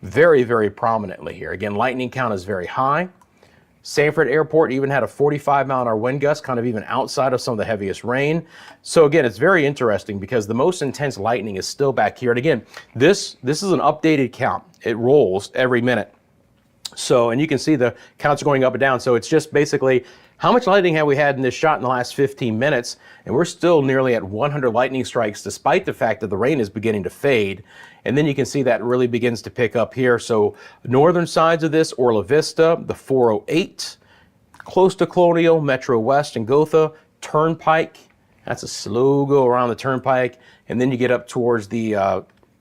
very, very prominently here. Again, lightning count is very high. Sanford Airport even had a 45-mile-an-hour wind gust, kind of even outside of some of the heaviest rain. So again, it's very interesting because the most intense lightning is still back here. And again, this is an updated count. It rolls every minute. So, and you can see the counts are going up and down. So it's just basically how much lightning have we had in this shot in the last 15 minutes? And we're still nearly at 100 lightning strikes, despite the fact that the rain is beginning to fade. And then you can see that really begins to pick up here. So northern sides of this, Orla Vista, the 408, close to Colonial, Metro West and Gotha, Turnpike. That's a slow go around the Turnpike. And then you get up towards the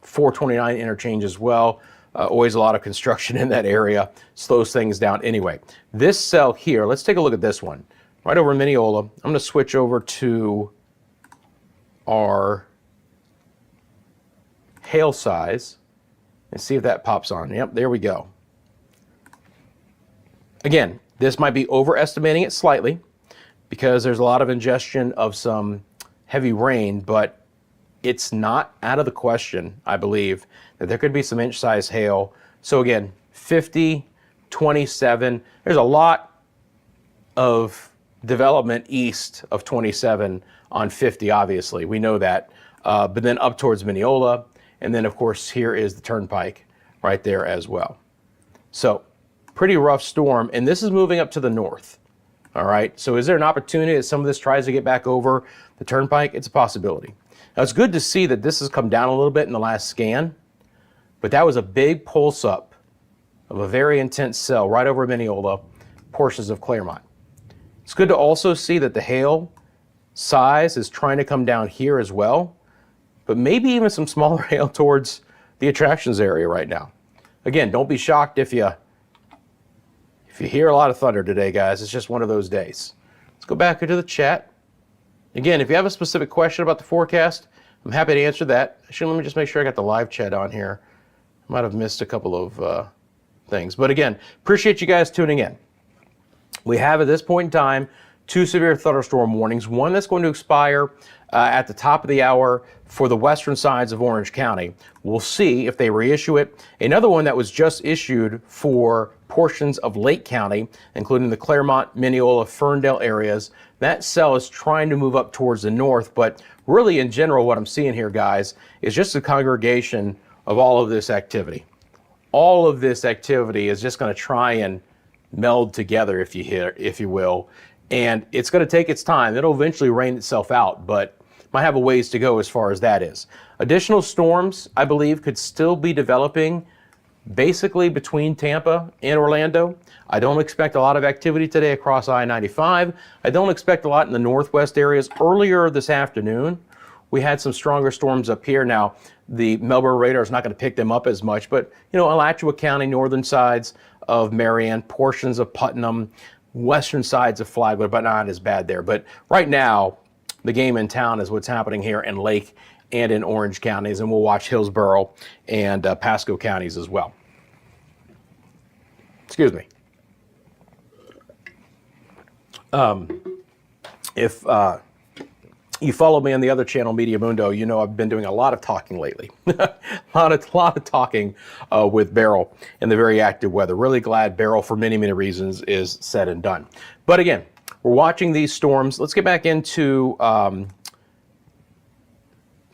429 interchange as well. Always a lot of construction in that area, slows things down. Anyway, this cell here, let's take a look at this one. Right over Mineola. I'm going to switch over to our hail size and see if that pops on. Yep, there we go. Again, this might be overestimating it slightly because there's a lot of ingestion of some heavy rain, but it's not out of the question, I believe, that there could be some inch-size hail. So again, 50, 27. There's a lot of development east of 27 on 50, obviously. We know that. But then up towards Mineola. And then, of course, here is the Turnpike right there as well. So pretty rough storm. And this is moving up to the north. All right. So is there an opportunity that some of this tries to get back over the Turnpike? It's a possibility. Now, it's good to see that this has come down a little bit in the last scan, but that was a big pulse up of a very intense cell right over Mineola, portions of Claremont. It's good to also see that the hail size is trying to come down here as well, but maybe even some smaller hail towards the attractions area right now. Again, don't be shocked if you hear a lot of thunder today, guys. It's just one of those days. Let's go back into the chat. Again, if you have a specific question about the forecast, I'm happy to answer that. Actually, let me just make sure I got the live chat on here. I might have missed a couple of things. But again, appreciate you guys tuning in. We have at this point in time 2 severe thunderstorm warnings, one that's going to expire at the top of the hour for the western sides of Orange County. We'll see if they reissue it. Another one that was just issued for portions of Lake County, including the Claremont, Mineola, Ferndale areas. That cell is trying to move up towards the north, but really in general what I'm seeing here, guys, is just a congregation of all of this activity. All of this activity is just going to try and meld together, if you will, and it's going to take its time. It'll eventually rain itself out, but might have a ways to go as far as that is. Additional storms, I believe, could still be developing basically between Tampa and Orlando. I don't expect a lot of activity today across I-95. I don't expect a lot in the northwest areas. Earlier this afternoon, we had some stronger storms up here. Now, the Melbourne radar is not going to pick them up as much, but, you know, Alachua County, northern sides of Marion, portions of Putnam, western sides of Flagler, but not as bad there. But right now, the game in town is what's happening here in Lake and in Orange counties, and we'll watch Hillsborough and Pasco counties as well. Excuse me. If you follow me on the other channel, Media Mundo, you know I've been doing a lot of talking lately. a lot of talking with Beryl in the very active weather. Really glad Beryl, for many, many reasons, is said and done. But again, we're watching these storms. Let's get back into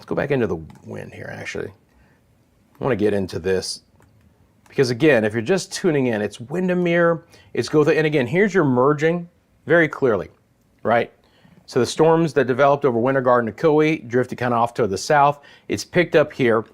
the wind here, actually. I want to get into this because, again, if you're just tuning in, it's Windermere, it's Gotha, and again, here's your merging very clearly, right? So the storms that developed over Winter Garden and Kauai drifted kind of off to the south. It's picked up here.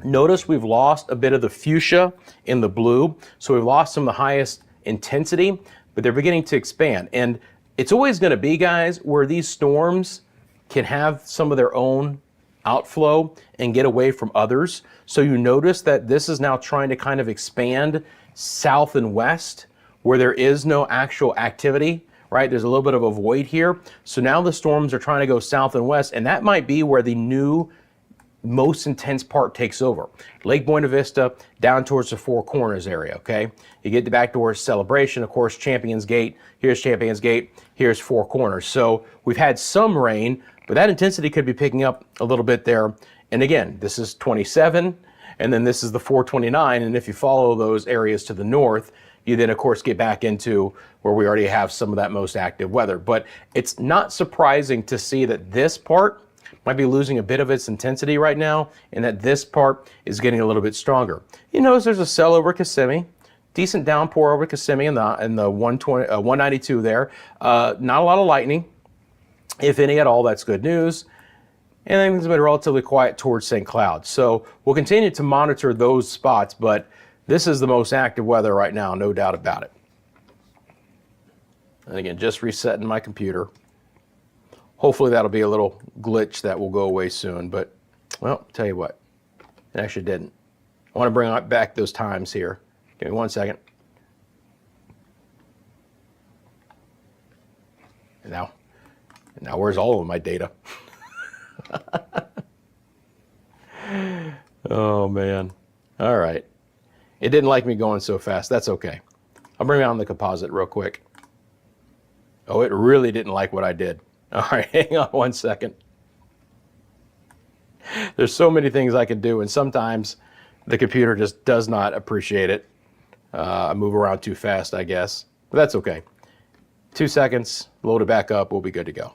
Notice we've lost a bit of the fuchsia in the blue. So we've lost some of the highest intensity, but they're beginning to expand. And it's always going to be, guys, where these storms can have some of their own outflow and get away from others. So you notice that this is now trying to kind of expand south and west where there is no actual activity, right? There's a little bit of a void here. So now the storms are trying to go south and west, and that might be where the new most intense part takes over. Lake Buena Vista down towards the Four Corners area, okay? You get back towards Celebration, of course, Champions Gate. Here's Champions Gate, here's Four Corners. So we've had some rain, but that intensity could be picking up a little bit there. And again, this is 27, and then this is the 429, and if you follow those areas to the north, you then, of course, get back into where we already have some of that most active weather. But it's not surprising to see that this part might be losing a bit of its intensity right now, and that this part is getting a little bit stronger. You notice there's a cell over Kissimmee, decent downpour over Kissimmee in the 192 there. Not a lot of lightning, if any at all. That's good news. And then it's been relatively quiet towards St. Cloud. So we'll continue to monitor those spots, but this is the most active weather right now, no doubt about it. And again, just resetting my computer. Hopefully that'll be a little glitch that will go away soon, but, well, tell you what, it actually didn't. I want to bring back those times here. Give me 1 second. And now where's all of my data? Oh, man. All right. It didn't like me going so fast. That's okay. I'll bring on the composite real quick. Oh, it really didn't like what I did. All right, hang on 1 second. There's so many things I can do, and sometimes the computer just does not appreciate it. I move around too fast, I guess, but that's okay. 2 seconds, load it back up, we'll be good to go.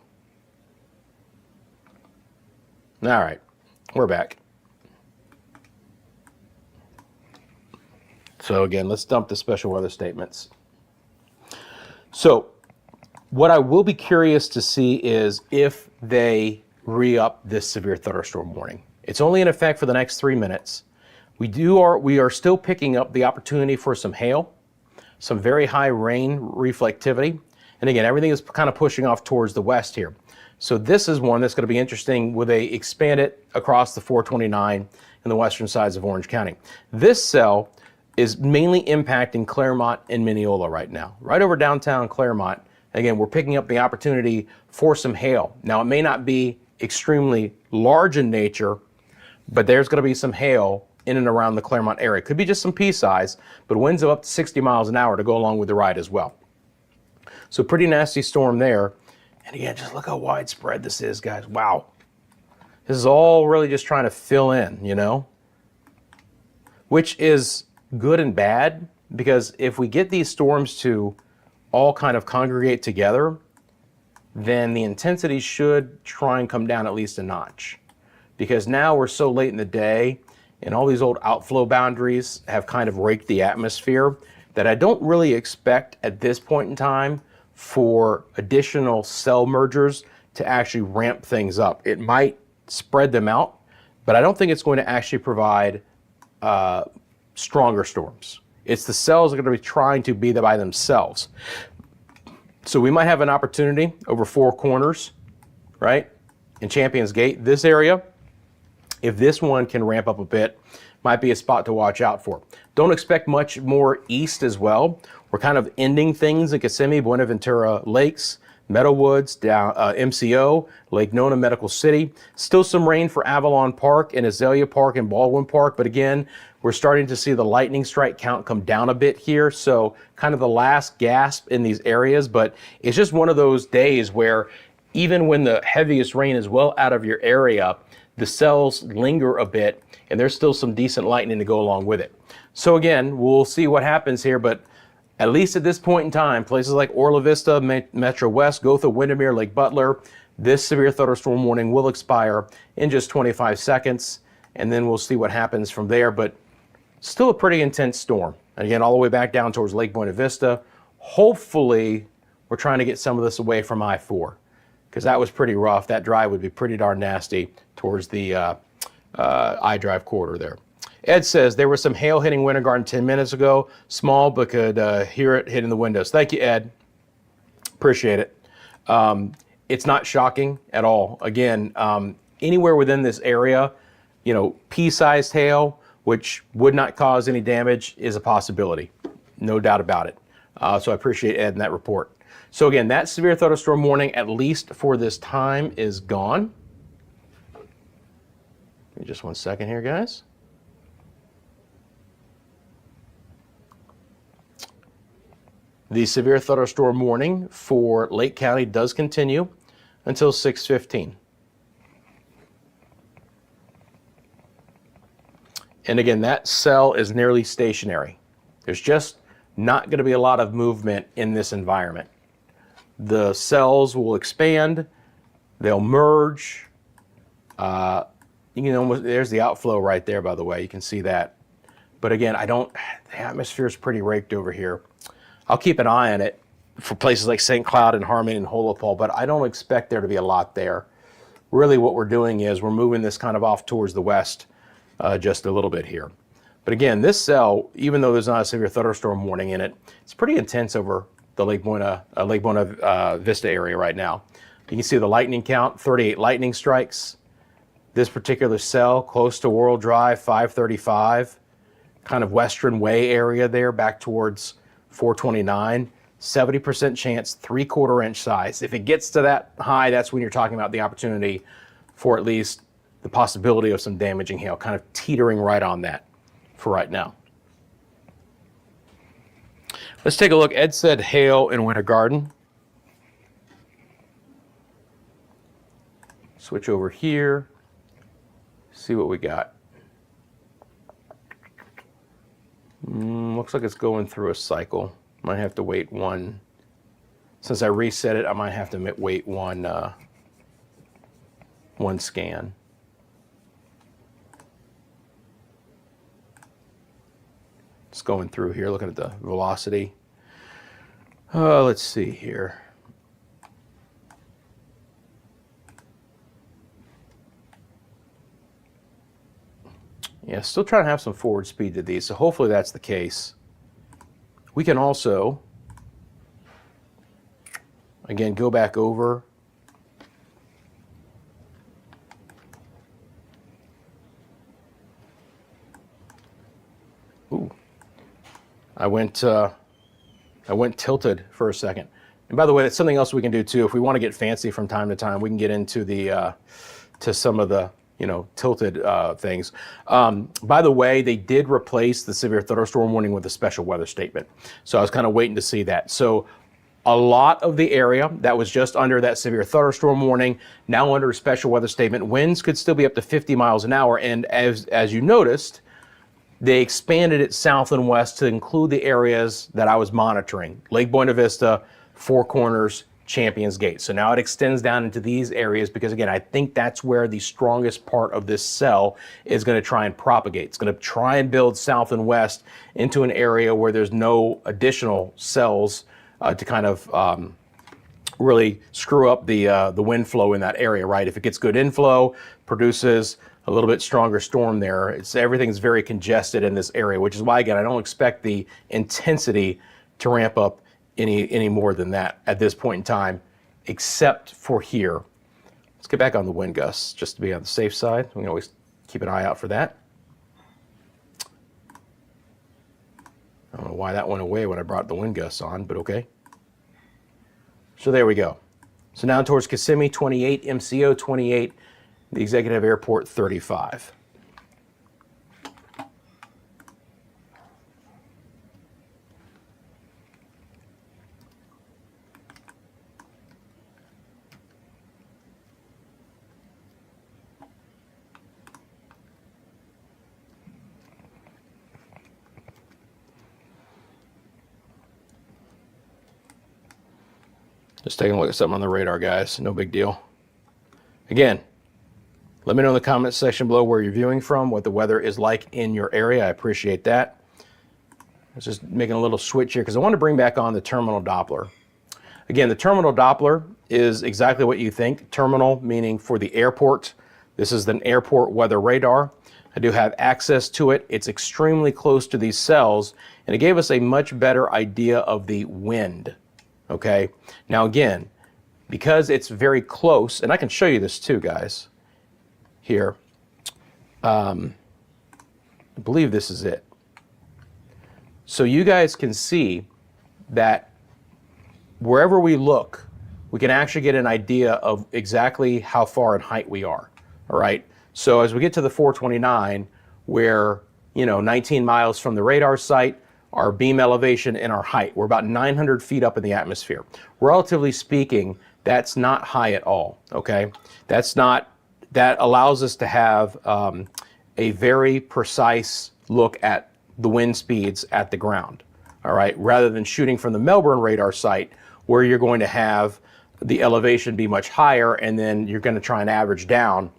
All right, we're back. So again, let's dump the special weather statements. So what I will be curious to see is if they re-up this severe thunderstorm warning. It's only in effect for the next 3 minutes. We are still picking up the opportunity for some hail, some very high rain reflectivity. And again, everything is kind of pushing off towards the west here. So this is one that's going to be interesting where they expand it across the 429 in the western sides of Orange County. This cell is mainly impacting Claremont and Mineola right now. Right over downtown Claremont, again, we're picking up the opportunity for some hail. Now, it may not be extremely large in nature, but there's going to be some hail in and around the Claremont area. Could be just some pea size, but winds of up to 60 miles an hour to go along with the ride as well. So pretty nasty storm there. And again, just look how widespread this is, guys. Wow. This is all really just trying to fill in, you know, which is good and bad, because if we get these storms to all kind of congregate together, then the intensity should try and come down at least a notch. Because now we're so late in the day and all these old outflow boundaries have kind of raked the atmosphere that I don't really expect at this point in time for additional cell mergers to actually ramp things up. It might spread them out, but I don't think it's going to actually provide stronger storms. It's the cells that are going to be trying to be there by themselves. So we might have an opportunity over Four Corners, right, in Champions Gate, this area. If this one can ramp up a bit, might be a spot to watch out for. Don't expect much more east as well. We're kind of ending things in Kissimmee, Buenaventura Lakes, Meadowwoods, down MCO, Lake Nona, Medical City. Still some rain for Avalon Park and Azalea Park and Baldwin Park, but again, we're starting to see the lightning strike count come down a bit here, so kind of the last gasp in these areas, but it's just one of those days where even when the heaviest rain is well out of your area, the cells linger a bit, and there's still some decent lightning to go along with it. So again, we'll see what happens here, but at least at this point in time, places like Orla Vista, Metro West, Gotha, Windermere, Lake Butler, this severe thunderstorm warning will expire in just 25 seconds, and then we'll see what happens from there. But still a pretty intense storm. And again, all the way back down towards Lake Buena Vista. Hopefully, we're trying to get some of this away from I-4, because that was pretty rough. That drive would be pretty darn nasty towards the I-drive corridor there. Ed says there was some hail hitting Winter Garden 10 minutes ago. Small, but could hear it hitting the windows. Thank you, Ed. Appreciate it. It's not shocking at all. Again, anywhere within this area, you know, pea-sized hail, which would not cause any damage, is a possibility. No doubt about it. So I appreciate Ed in that report. So again, that severe thunderstorm warning, at least for this time, is gone. Give me just 1 second here, guys. The severe thunderstorm warning for Lake County does continue until 6:15. And again, that cell is nearly stationary. There's just not going to be a lot of movement in this environment. The cells will expand, they'll merge. You can almost, there's the outflow right there, by the way. You can see that. But again, the atmosphere is pretty raked over here. I'll keep an eye on it for places like St. Cloud and Harmony and Holopole, but I don't expect there to be a lot there. Really what we're doing is we're moving this kind of off towards the west just a little bit here. But again, this cell, even though there's not a severe thunderstorm warning in it, it's pretty intense over the Lake Buena Vista area right now. You can see the lightning count, 38 lightning strikes. This particular cell close to World Drive, 535, kind of Western Way area there, back towards 429, 70% chance, 3/4 inch size. If it gets to that high, that's when you're talking about the opportunity for at least the possibility of some damaging hail, kind of teetering right on that for right now. Let's take a look. Ed said hail in Winter Garden. Switch over here, see what we got. Looks like it's going through a cycle. Might have to wait one. Since I reset it, I might have to wait one scan. It's going through here, looking at the velocity. Let's see here. Yeah, still trying to have some forward speed to these, so hopefully that's the case. We can also, again, go back over. Ooh, I went tilted for a second. And by the way, that's something else we can do too. If we want to get fancy from time to time, we can get into the to some of the tilted things. By the way, they did replace the severe thunderstorm warning with a special weather statement. So I was kind of waiting to see that. So a lot of the area that was just under that severe thunderstorm warning, now under a special weather statement. Winds could still be up to 50 miles an hour. And as you noticed, they expanded it south and west to include the areas that I was monitoring. Lake Buena Vista, Four Corners, Champions Gate. So now it extends down into these areas because, again, I think that's where the strongest part of this cell is going to try and propagate. It's going to try and build south and west into an area where there's no additional cells to kind of really screw up the wind flow in that area, right? If it gets good inflow, produces a little bit stronger storm there. Everything's very congested in this area, which is why, again, I don't expect the intensity to ramp up any more than that at this point in time, except for here. Let's get back on the wind gusts just to be on the safe side. We can always keep an eye out for that. I don't know why that went away when I brought the wind gusts on, but okay. So there we go. So now towards Kissimmee, 28, MCO 28, the Executive Airport 35. Just taking a look at something on the radar, guys. No big deal. Again, let me know in the comments section below where you're viewing from, what the weather is like in your area. I appreciate that. I was just making a little switch here because I want to bring back on the terminal Doppler. Again, the terminal Doppler is exactly what you think. Terminal meaning for the airport. This is an airport weather radar. I do have access to it. It's extremely close to these cells, and it gave us a much better idea of the wind. Okay, now again, because it's very close, and I can show you this too, guys, here. I believe this is it. So you guys can see that wherever we look, we can actually get an idea of exactly how far in height we are, all right? So as we get to the 429, we're, 19 miles from the radar site, our beam elevation and our height, we're about 900 feet up in the atmosphere. Relatively speaking, that's not high at all, okay? That allows us to have a very precise look at the wind speeds at the ground, all right? Rather than shooting from the Melbourne radar site, where you're going to have the elevation be much higher, and then you're going to try and average down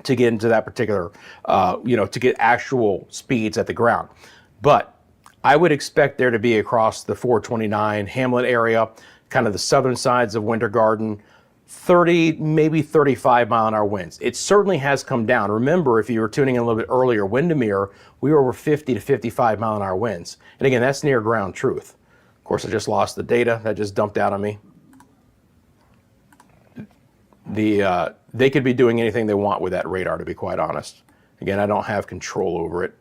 to get into that particular, to get actual speeds at the ground. But I would expect there to be across the 429 Hamlet area, kind of the southern sides of Winter Garden, 30, maybe 35 mile-an-hour winds. It certainly has come down. Remember, if you were tuning in a little bit earlier, Windermere, we were over 50 to 55 mile-an-hour winds. And again, that's near ground truth. Of course, I just lost the data. That just dumped out on me. They could be doing anything they want with that radar, to be quite honest. Again, I don't have control over it.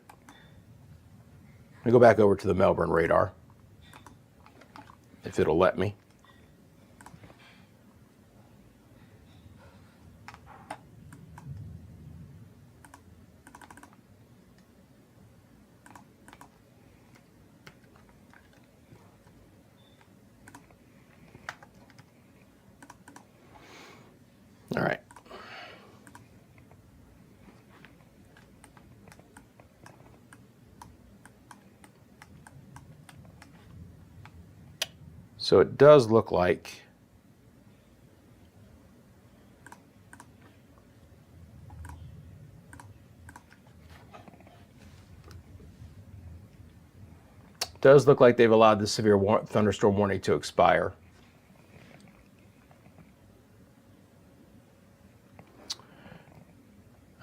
Let me go back over to the Melbourne radar, if it'll let me. All right. So it does look like they've allowed the severe thunderstorm warning to expire.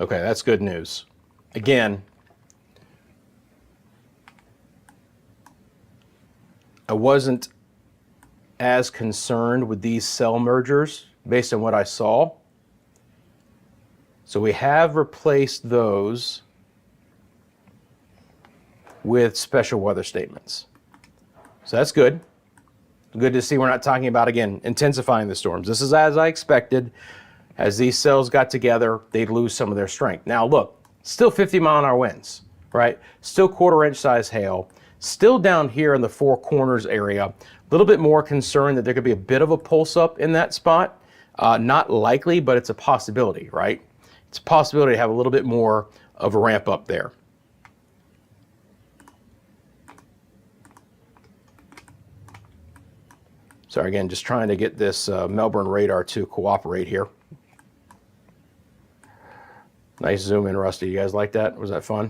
Okay, that's good news. Again, I wasn't as concerned with these cell mergers based on what I saw. So we have replaced those with special weather statements. So that's good. Good to see we're not talking about, again, intensifying the storms. This is as I expected. As these cells got together, they'd lose some of their strength. Now look, still 50 mile-an-hour winds, right? Still quarter-inch size hail. Still down here in the Four Corners area, a little bit more concerned that there could be a bit of a pulse up in that spot. Not likely, but it's a possibility, right? It's a possibility to have a little bit more of a ramp up there. Sorry, again, just trying to get this Melbourne radar to cooperate here. Nice zoom in, Rusty. You guys like that? Was that fun?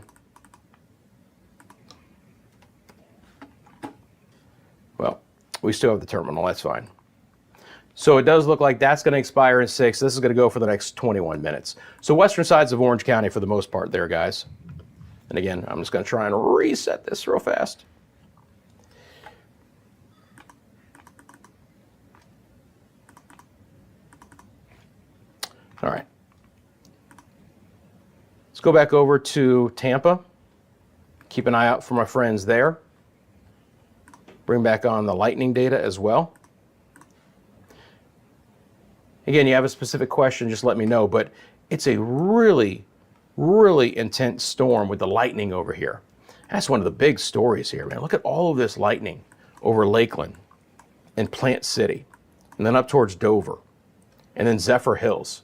Well, we still have the terminal. That's fine. So it does look like that's going to expire in 6. This is going to go for the next 21 minutes. So western sides of Orange County for the most part there, guys. And again, I'm just going to try and reset this real fast. All right. Let's go back over to Tampa. Keep an eye out for my friends there. Bring back on the lightning data as well. Again, you have a specific question, just let me know, but it's a really, really intense storm with the lightning over here. That's one of the big stories here, man. Look at all of this lightning over Lakeland and Plant City, and then up towards Dover, and then Zephyr Hills.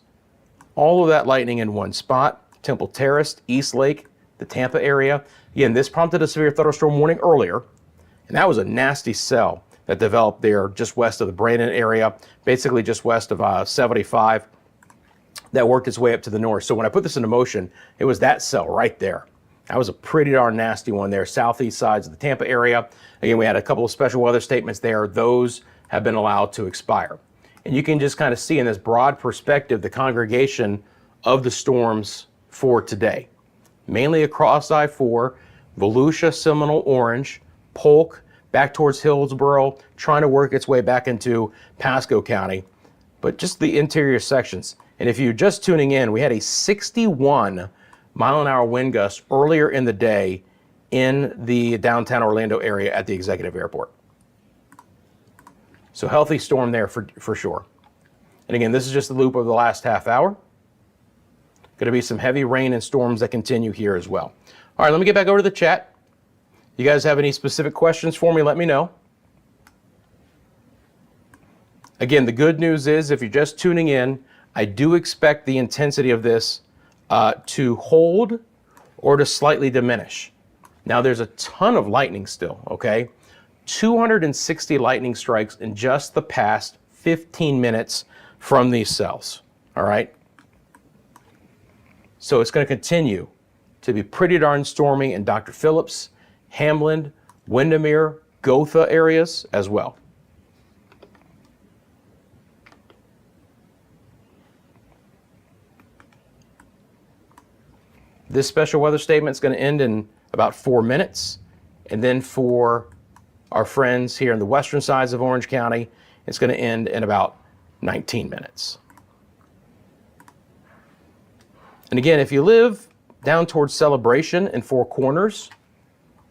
All of that lightning in one spot. Temple Terrace, East Lake, the Tampa area. Again, this prompted a severe thunderstorm warning earlier, and that was a nasty cell that developed there just west of the Brandon area, basically just west of 75, that worked its way up to the north. So when I put this into motion, it was that cell right there. That was a pretty darn nasty one there, southeast sides of the Tampa area. Again, we had a couple of special weather statements there. Those have been allowed to expire. And you can just kind of see in this broad perspective the congregation of the storms for today. Mainly across I-4, Volusia, Seminole, Orange, Polk, back towards Hillsborough, trying to work its way back into Pasco County, but just the interior sections. And if you're just tuning in, we had a 61-mile-an-hour wind gust earlier in the day in the downtown Orlando area at the Executive Airport. So healthy storm there for sure. And again, this is just the loop of the last half hour. Going to be some heavy rain and storms that continue here as well. All right, let me get back over to the chat. You guys have any specific questions for me, let me know. Again, the good news is if you're just tuning in, I do expect the intensity of this to hold or to slightly diminish. Now, there's a ton of lightning still, okay? 260 lightning strikes in just the past 15 minutes from these cells, all right? So it's going to continue to be pretty darn stormy in Dr. Phillips, Hamlin, Windermere, Gotha areas as well. This special weather statement is going to end in about 4 minutes. And then for our friends here in the western sides of Orange County, it's going to end in about 19 minutes. And again, if you live down towards Celebration and Four Corners,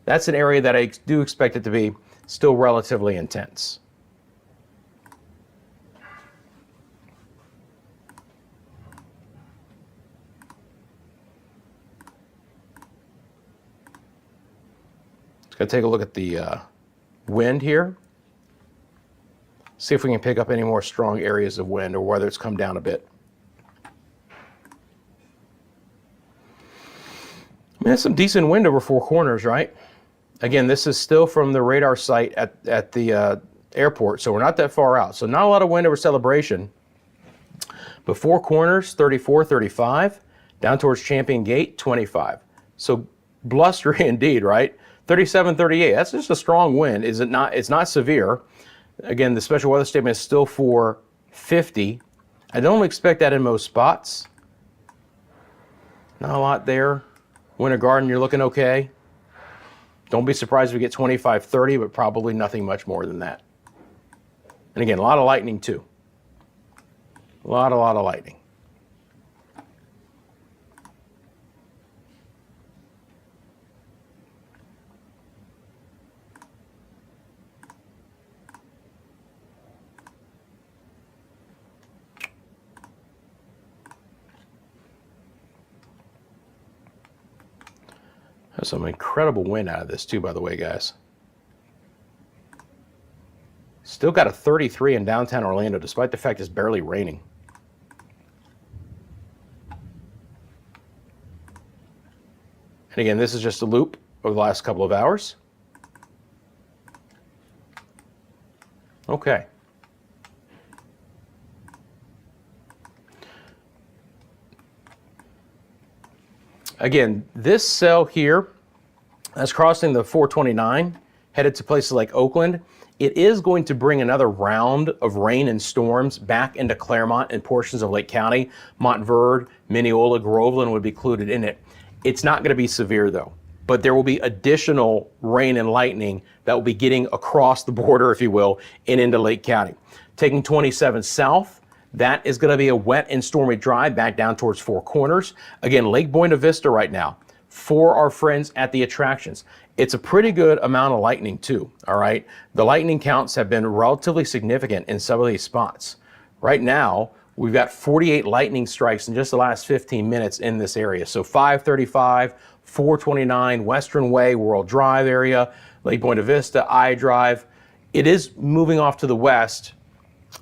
that's an area that I do expect it to be still relatively intense. Just going to take a look at the wind here. See if we can pick up any more strong areas of wind or whether it's come down a bit. I mean, that's some decent wind over Four Corners, right? Again, this is still from the radar site at the airport, so we're not that far out. So not a lot of wind over Celebration. But Four Corners, 34, 35. Down towards Champion Gate, 25. So blustery indeed, right? 37, 38. That's just a strong wind. Is it not? It's not severe. Again, the special weather statement is still for 50. I don't expect that in most spots. Not a lot there. Winter Garden, you're looking okay. Don't be surprised if we get 25, 30, but probably nothing much more than that. And again, a lot of lightning too. A lot of lightning. There's some incredible wind out of this too, by the way, guys. Still got a 33 in downtown Orlando, despite the fact it's barely raining. And again, this is just a loop over the last couple of hours. Okay. Again, this cell here that's crossing the 429, headed to places like Oakland, it is going to bring another round of rain and storms back into Claremont and portions of Lake County. Montverde, Mineola, Groveland would be included in it. It's not going to be severe though, but there will be additional rain and lightning that will be getting across the border, if you will, and into Lake County. Taking 27 south, that is going to be a wet and stormy drive back down towards Four Corners. Again, Lake Buena Vista right now for our friends at the attractions. It's a pretty good amount of lightning too, all right? The lightning counts have been relatively significant in some of these spots. Right now, we've got 48 lightning strikes in just the last 15 minutes in this area. So 535, 429, Western Way, World Drive area, Lake Buena Vista, I Drive. It is moving off to the west,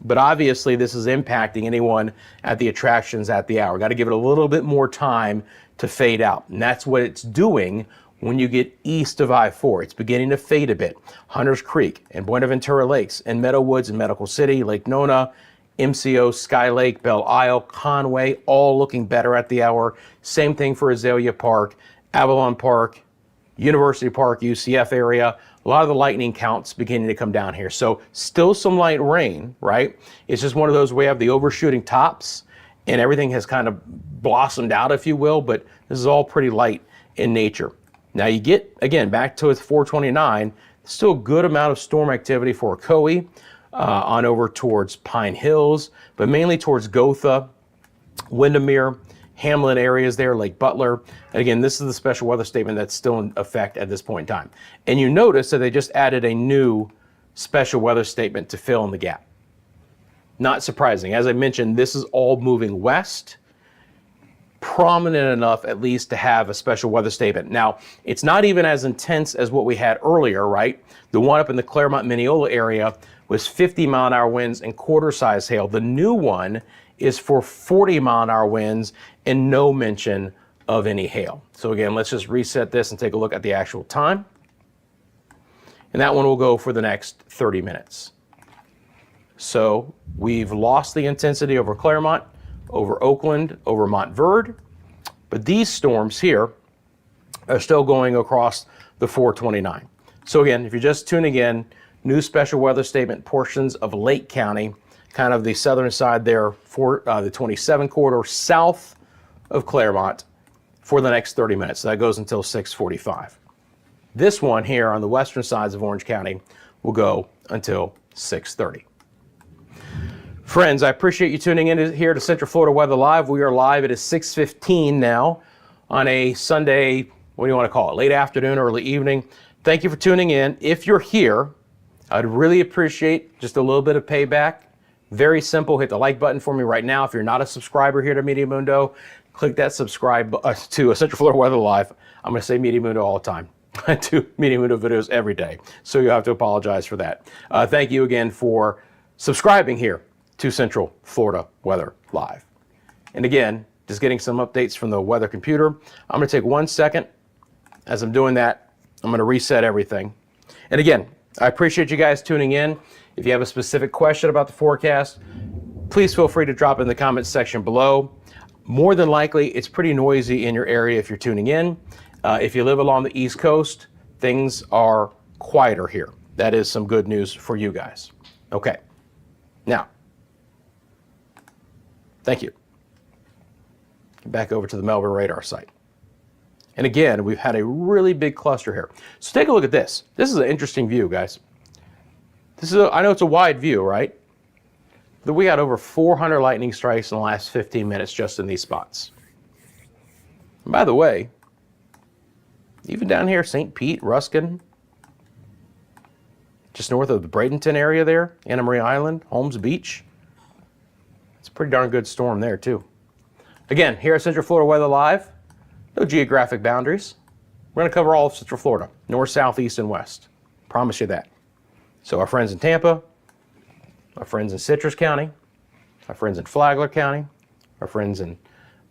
but obviously this is impacting anyone at the attractions at the hour. Got to give it a little bit more time to fade out. And that's what it's doing when you get east of I-4. It's beginning to fade a bit. Hunters Creek and Buenaventura Lakes and Meadow Woods and Medical City, Lake Nona, MCO, Sky Lake, Belle Isle, Conway, all looking better at the hour. Same thing for Azalea Park, Avalon Park, University Park, UCF area, a lot of the lightning counts beginning to come down here. So still some light rain, right? It's just one of those where we have the overshooting tops and everything has kind of blossomed out, if you will, but this is all pretty light in nature. Now you get, again, back to 429, still a good amount of storm activity for Ocoee, on over towards Pine Hills, but mainly towards Gotha, Windermere, Hamlin areas there, Lake Butler. And again, this is the special weather statement that's still in effect at this point in time. And you notice that they just added a new special weather statement to fill in the gap. Not surprising. As I mentioned, this is all moving west, prominent enough at least to have a special weather statement. Now, it's not even as intense as what we had earlier, right? The one up in the Claremont, Mineola area was 50-mile-an-hour winds and quarter-size hail. The new one is for 40-mile-an-hour winds and no mention of any hail. So again, let's just reset this and take a look at the actual time. And that one will go for the next 30 minutes. So we've lost the intensity over Claremont, over Oakland, over Montverde, but these storms here are still going across the 429. So again, if you're just tuning in, new special weather statement portions of Lake County, kind of the southern side there for the 27 corridor south of Claremont for the next 30 minutes. So that goes until 6:45. This one here on the western sides of Orange County will go until 6:30. Friends, I appreciate you tuning in here to Central Florida Weather Live. We are live. It is 6:15 now on a Sunday, what do you want to call it, late afternoon, early evening. Thank you for tuning in. If you're here, I'd really appreciate just a little bit of payback. Very simple. Hit the like button for me right now. If you're not a subscriber here to Media Mundo, click that subscribe to Central Florida Weather Live. I'm going to say Media Mundo all the time. I do Media Mundo videos every day, so you have to apologize for that. Thank you again for subscribing here to Central Florida Weather Live. And again, just getting some updates from the weather computer. I'm going to take 1 second. As I'm doing that, I'm going to reset everything. And again, I appreciate you guys tuning in. If you have a specific question about the forecast, please feel free to drop it in the comments section below. More than likely, it's pretty noisy in your area if you're tuning in. If you live along the East Coast, things are quieter here. That is some good news for you guys. Okay, now, thank you. Back over to the Melbourne radar site. And again, we've had a really big cluster here. So take a look at this. This is an interesting view, guys. I know it's a wide view, right? But we got over 400 lightning strikes in the last 15 minutes just in these spots. And by the way, even down here, St. Pete, Ruskin, just north of the Bradenton area there, Anna Maria Island, Holmes Beach. It's a pretty darn good storm there too. Again, here at Central Florida Weather Live, no geographic boundaries. We're going to cover all of Central Florida, north, south, east, and west. Promise you that. So our friends in Tampa, our friends in Citrus County, our friends in Flagler County, our friends in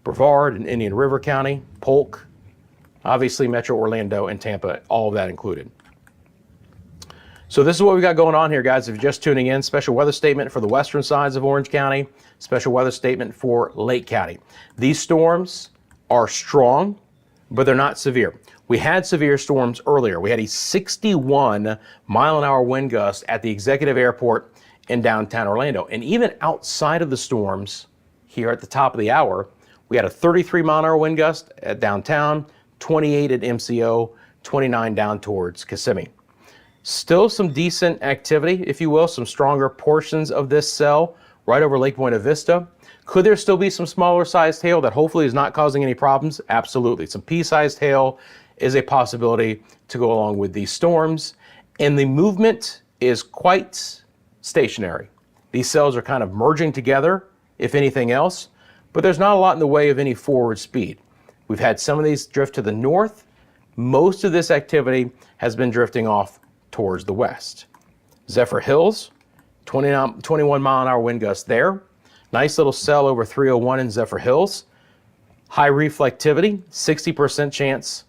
Brevard and Indian River County, Polk, obviously Metro Orlando and Tampa, all of that included. So this is what we got going on here, guys. If you're just tuning in, special weather statement for the western sides of Orange County, special weather statement for Lake County. These storms are strong, but they're not severe. We had severe storms earlier. We had a 61-mile-an-hour wind gust at the Executive Airport in downtown Orlando. And even outside of the storms here at the top of the hour, we had a 33-mile-an-hour wind gust at downtown, 28 at MCO, 29 down towards Kissimmee. Still some decent activity, if you will, some stronger portions of this cell right over Lake Buena Vista. Could there still be some smaller sized hail that hopefully is not causing any problems? Absolutely. Some pea-sized hail is a possibility to go along with these storms. And the movement is quite stationary. These cells are kind of merging together, if anything else, but there's not a lot in the way of any forward speed. We've had some of these drift to the north. Most of this activity has been drifting off towards the west. Zephyr Hills, 21-mile-an-hour wind gust there. Nice little cell over 301 in Zephyr Hills. High reflectivity, 60% chance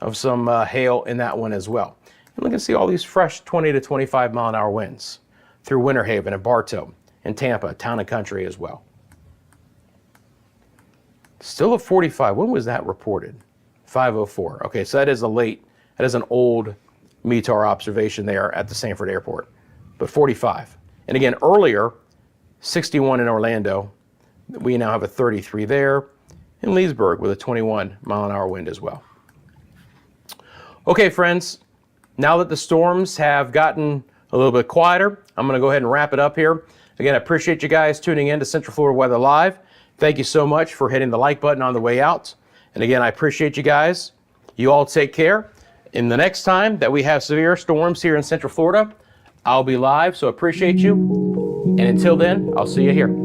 of some hail in that one as well. And we can see all these fresh 20 to 25-mile-an-hour winds through Winter Haven and Bartow and Tampa, Town and Country as well. Still at 45. When was that reported? 5:04. Okay, so that is an old METAR observation there at the Sanford Airport, but 45. And again, earlier, 61 in Orlando. We now have a 33 there in Leesburg with a 21-mile-an-hour wind as well. Okay, friends, now that the storms have gotten a little bit quieter, I'm going to go ahead and wrap it up here. Again, I appreciate you guys tuning in to Central Florida Weather Live. Thank you so much for hitting the like button on the way out. And again, I appreciate you guys. You all take care. In the next time that we have severe storms here in Central Florida, I'll be live, so appreciate you. And until then, I'll see you here.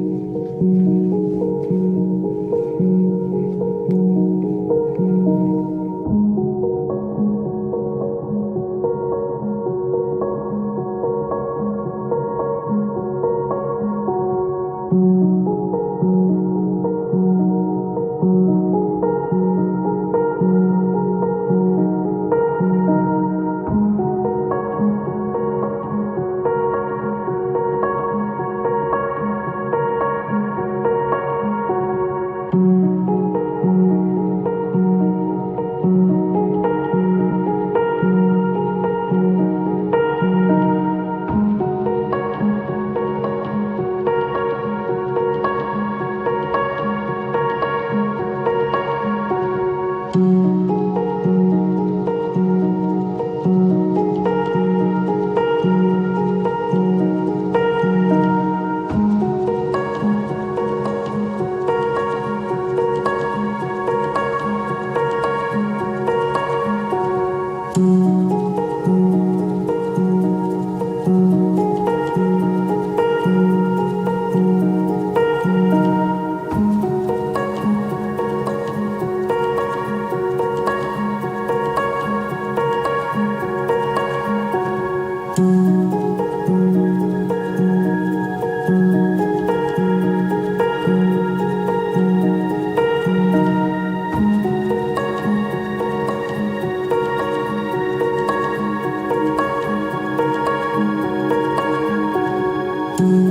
you.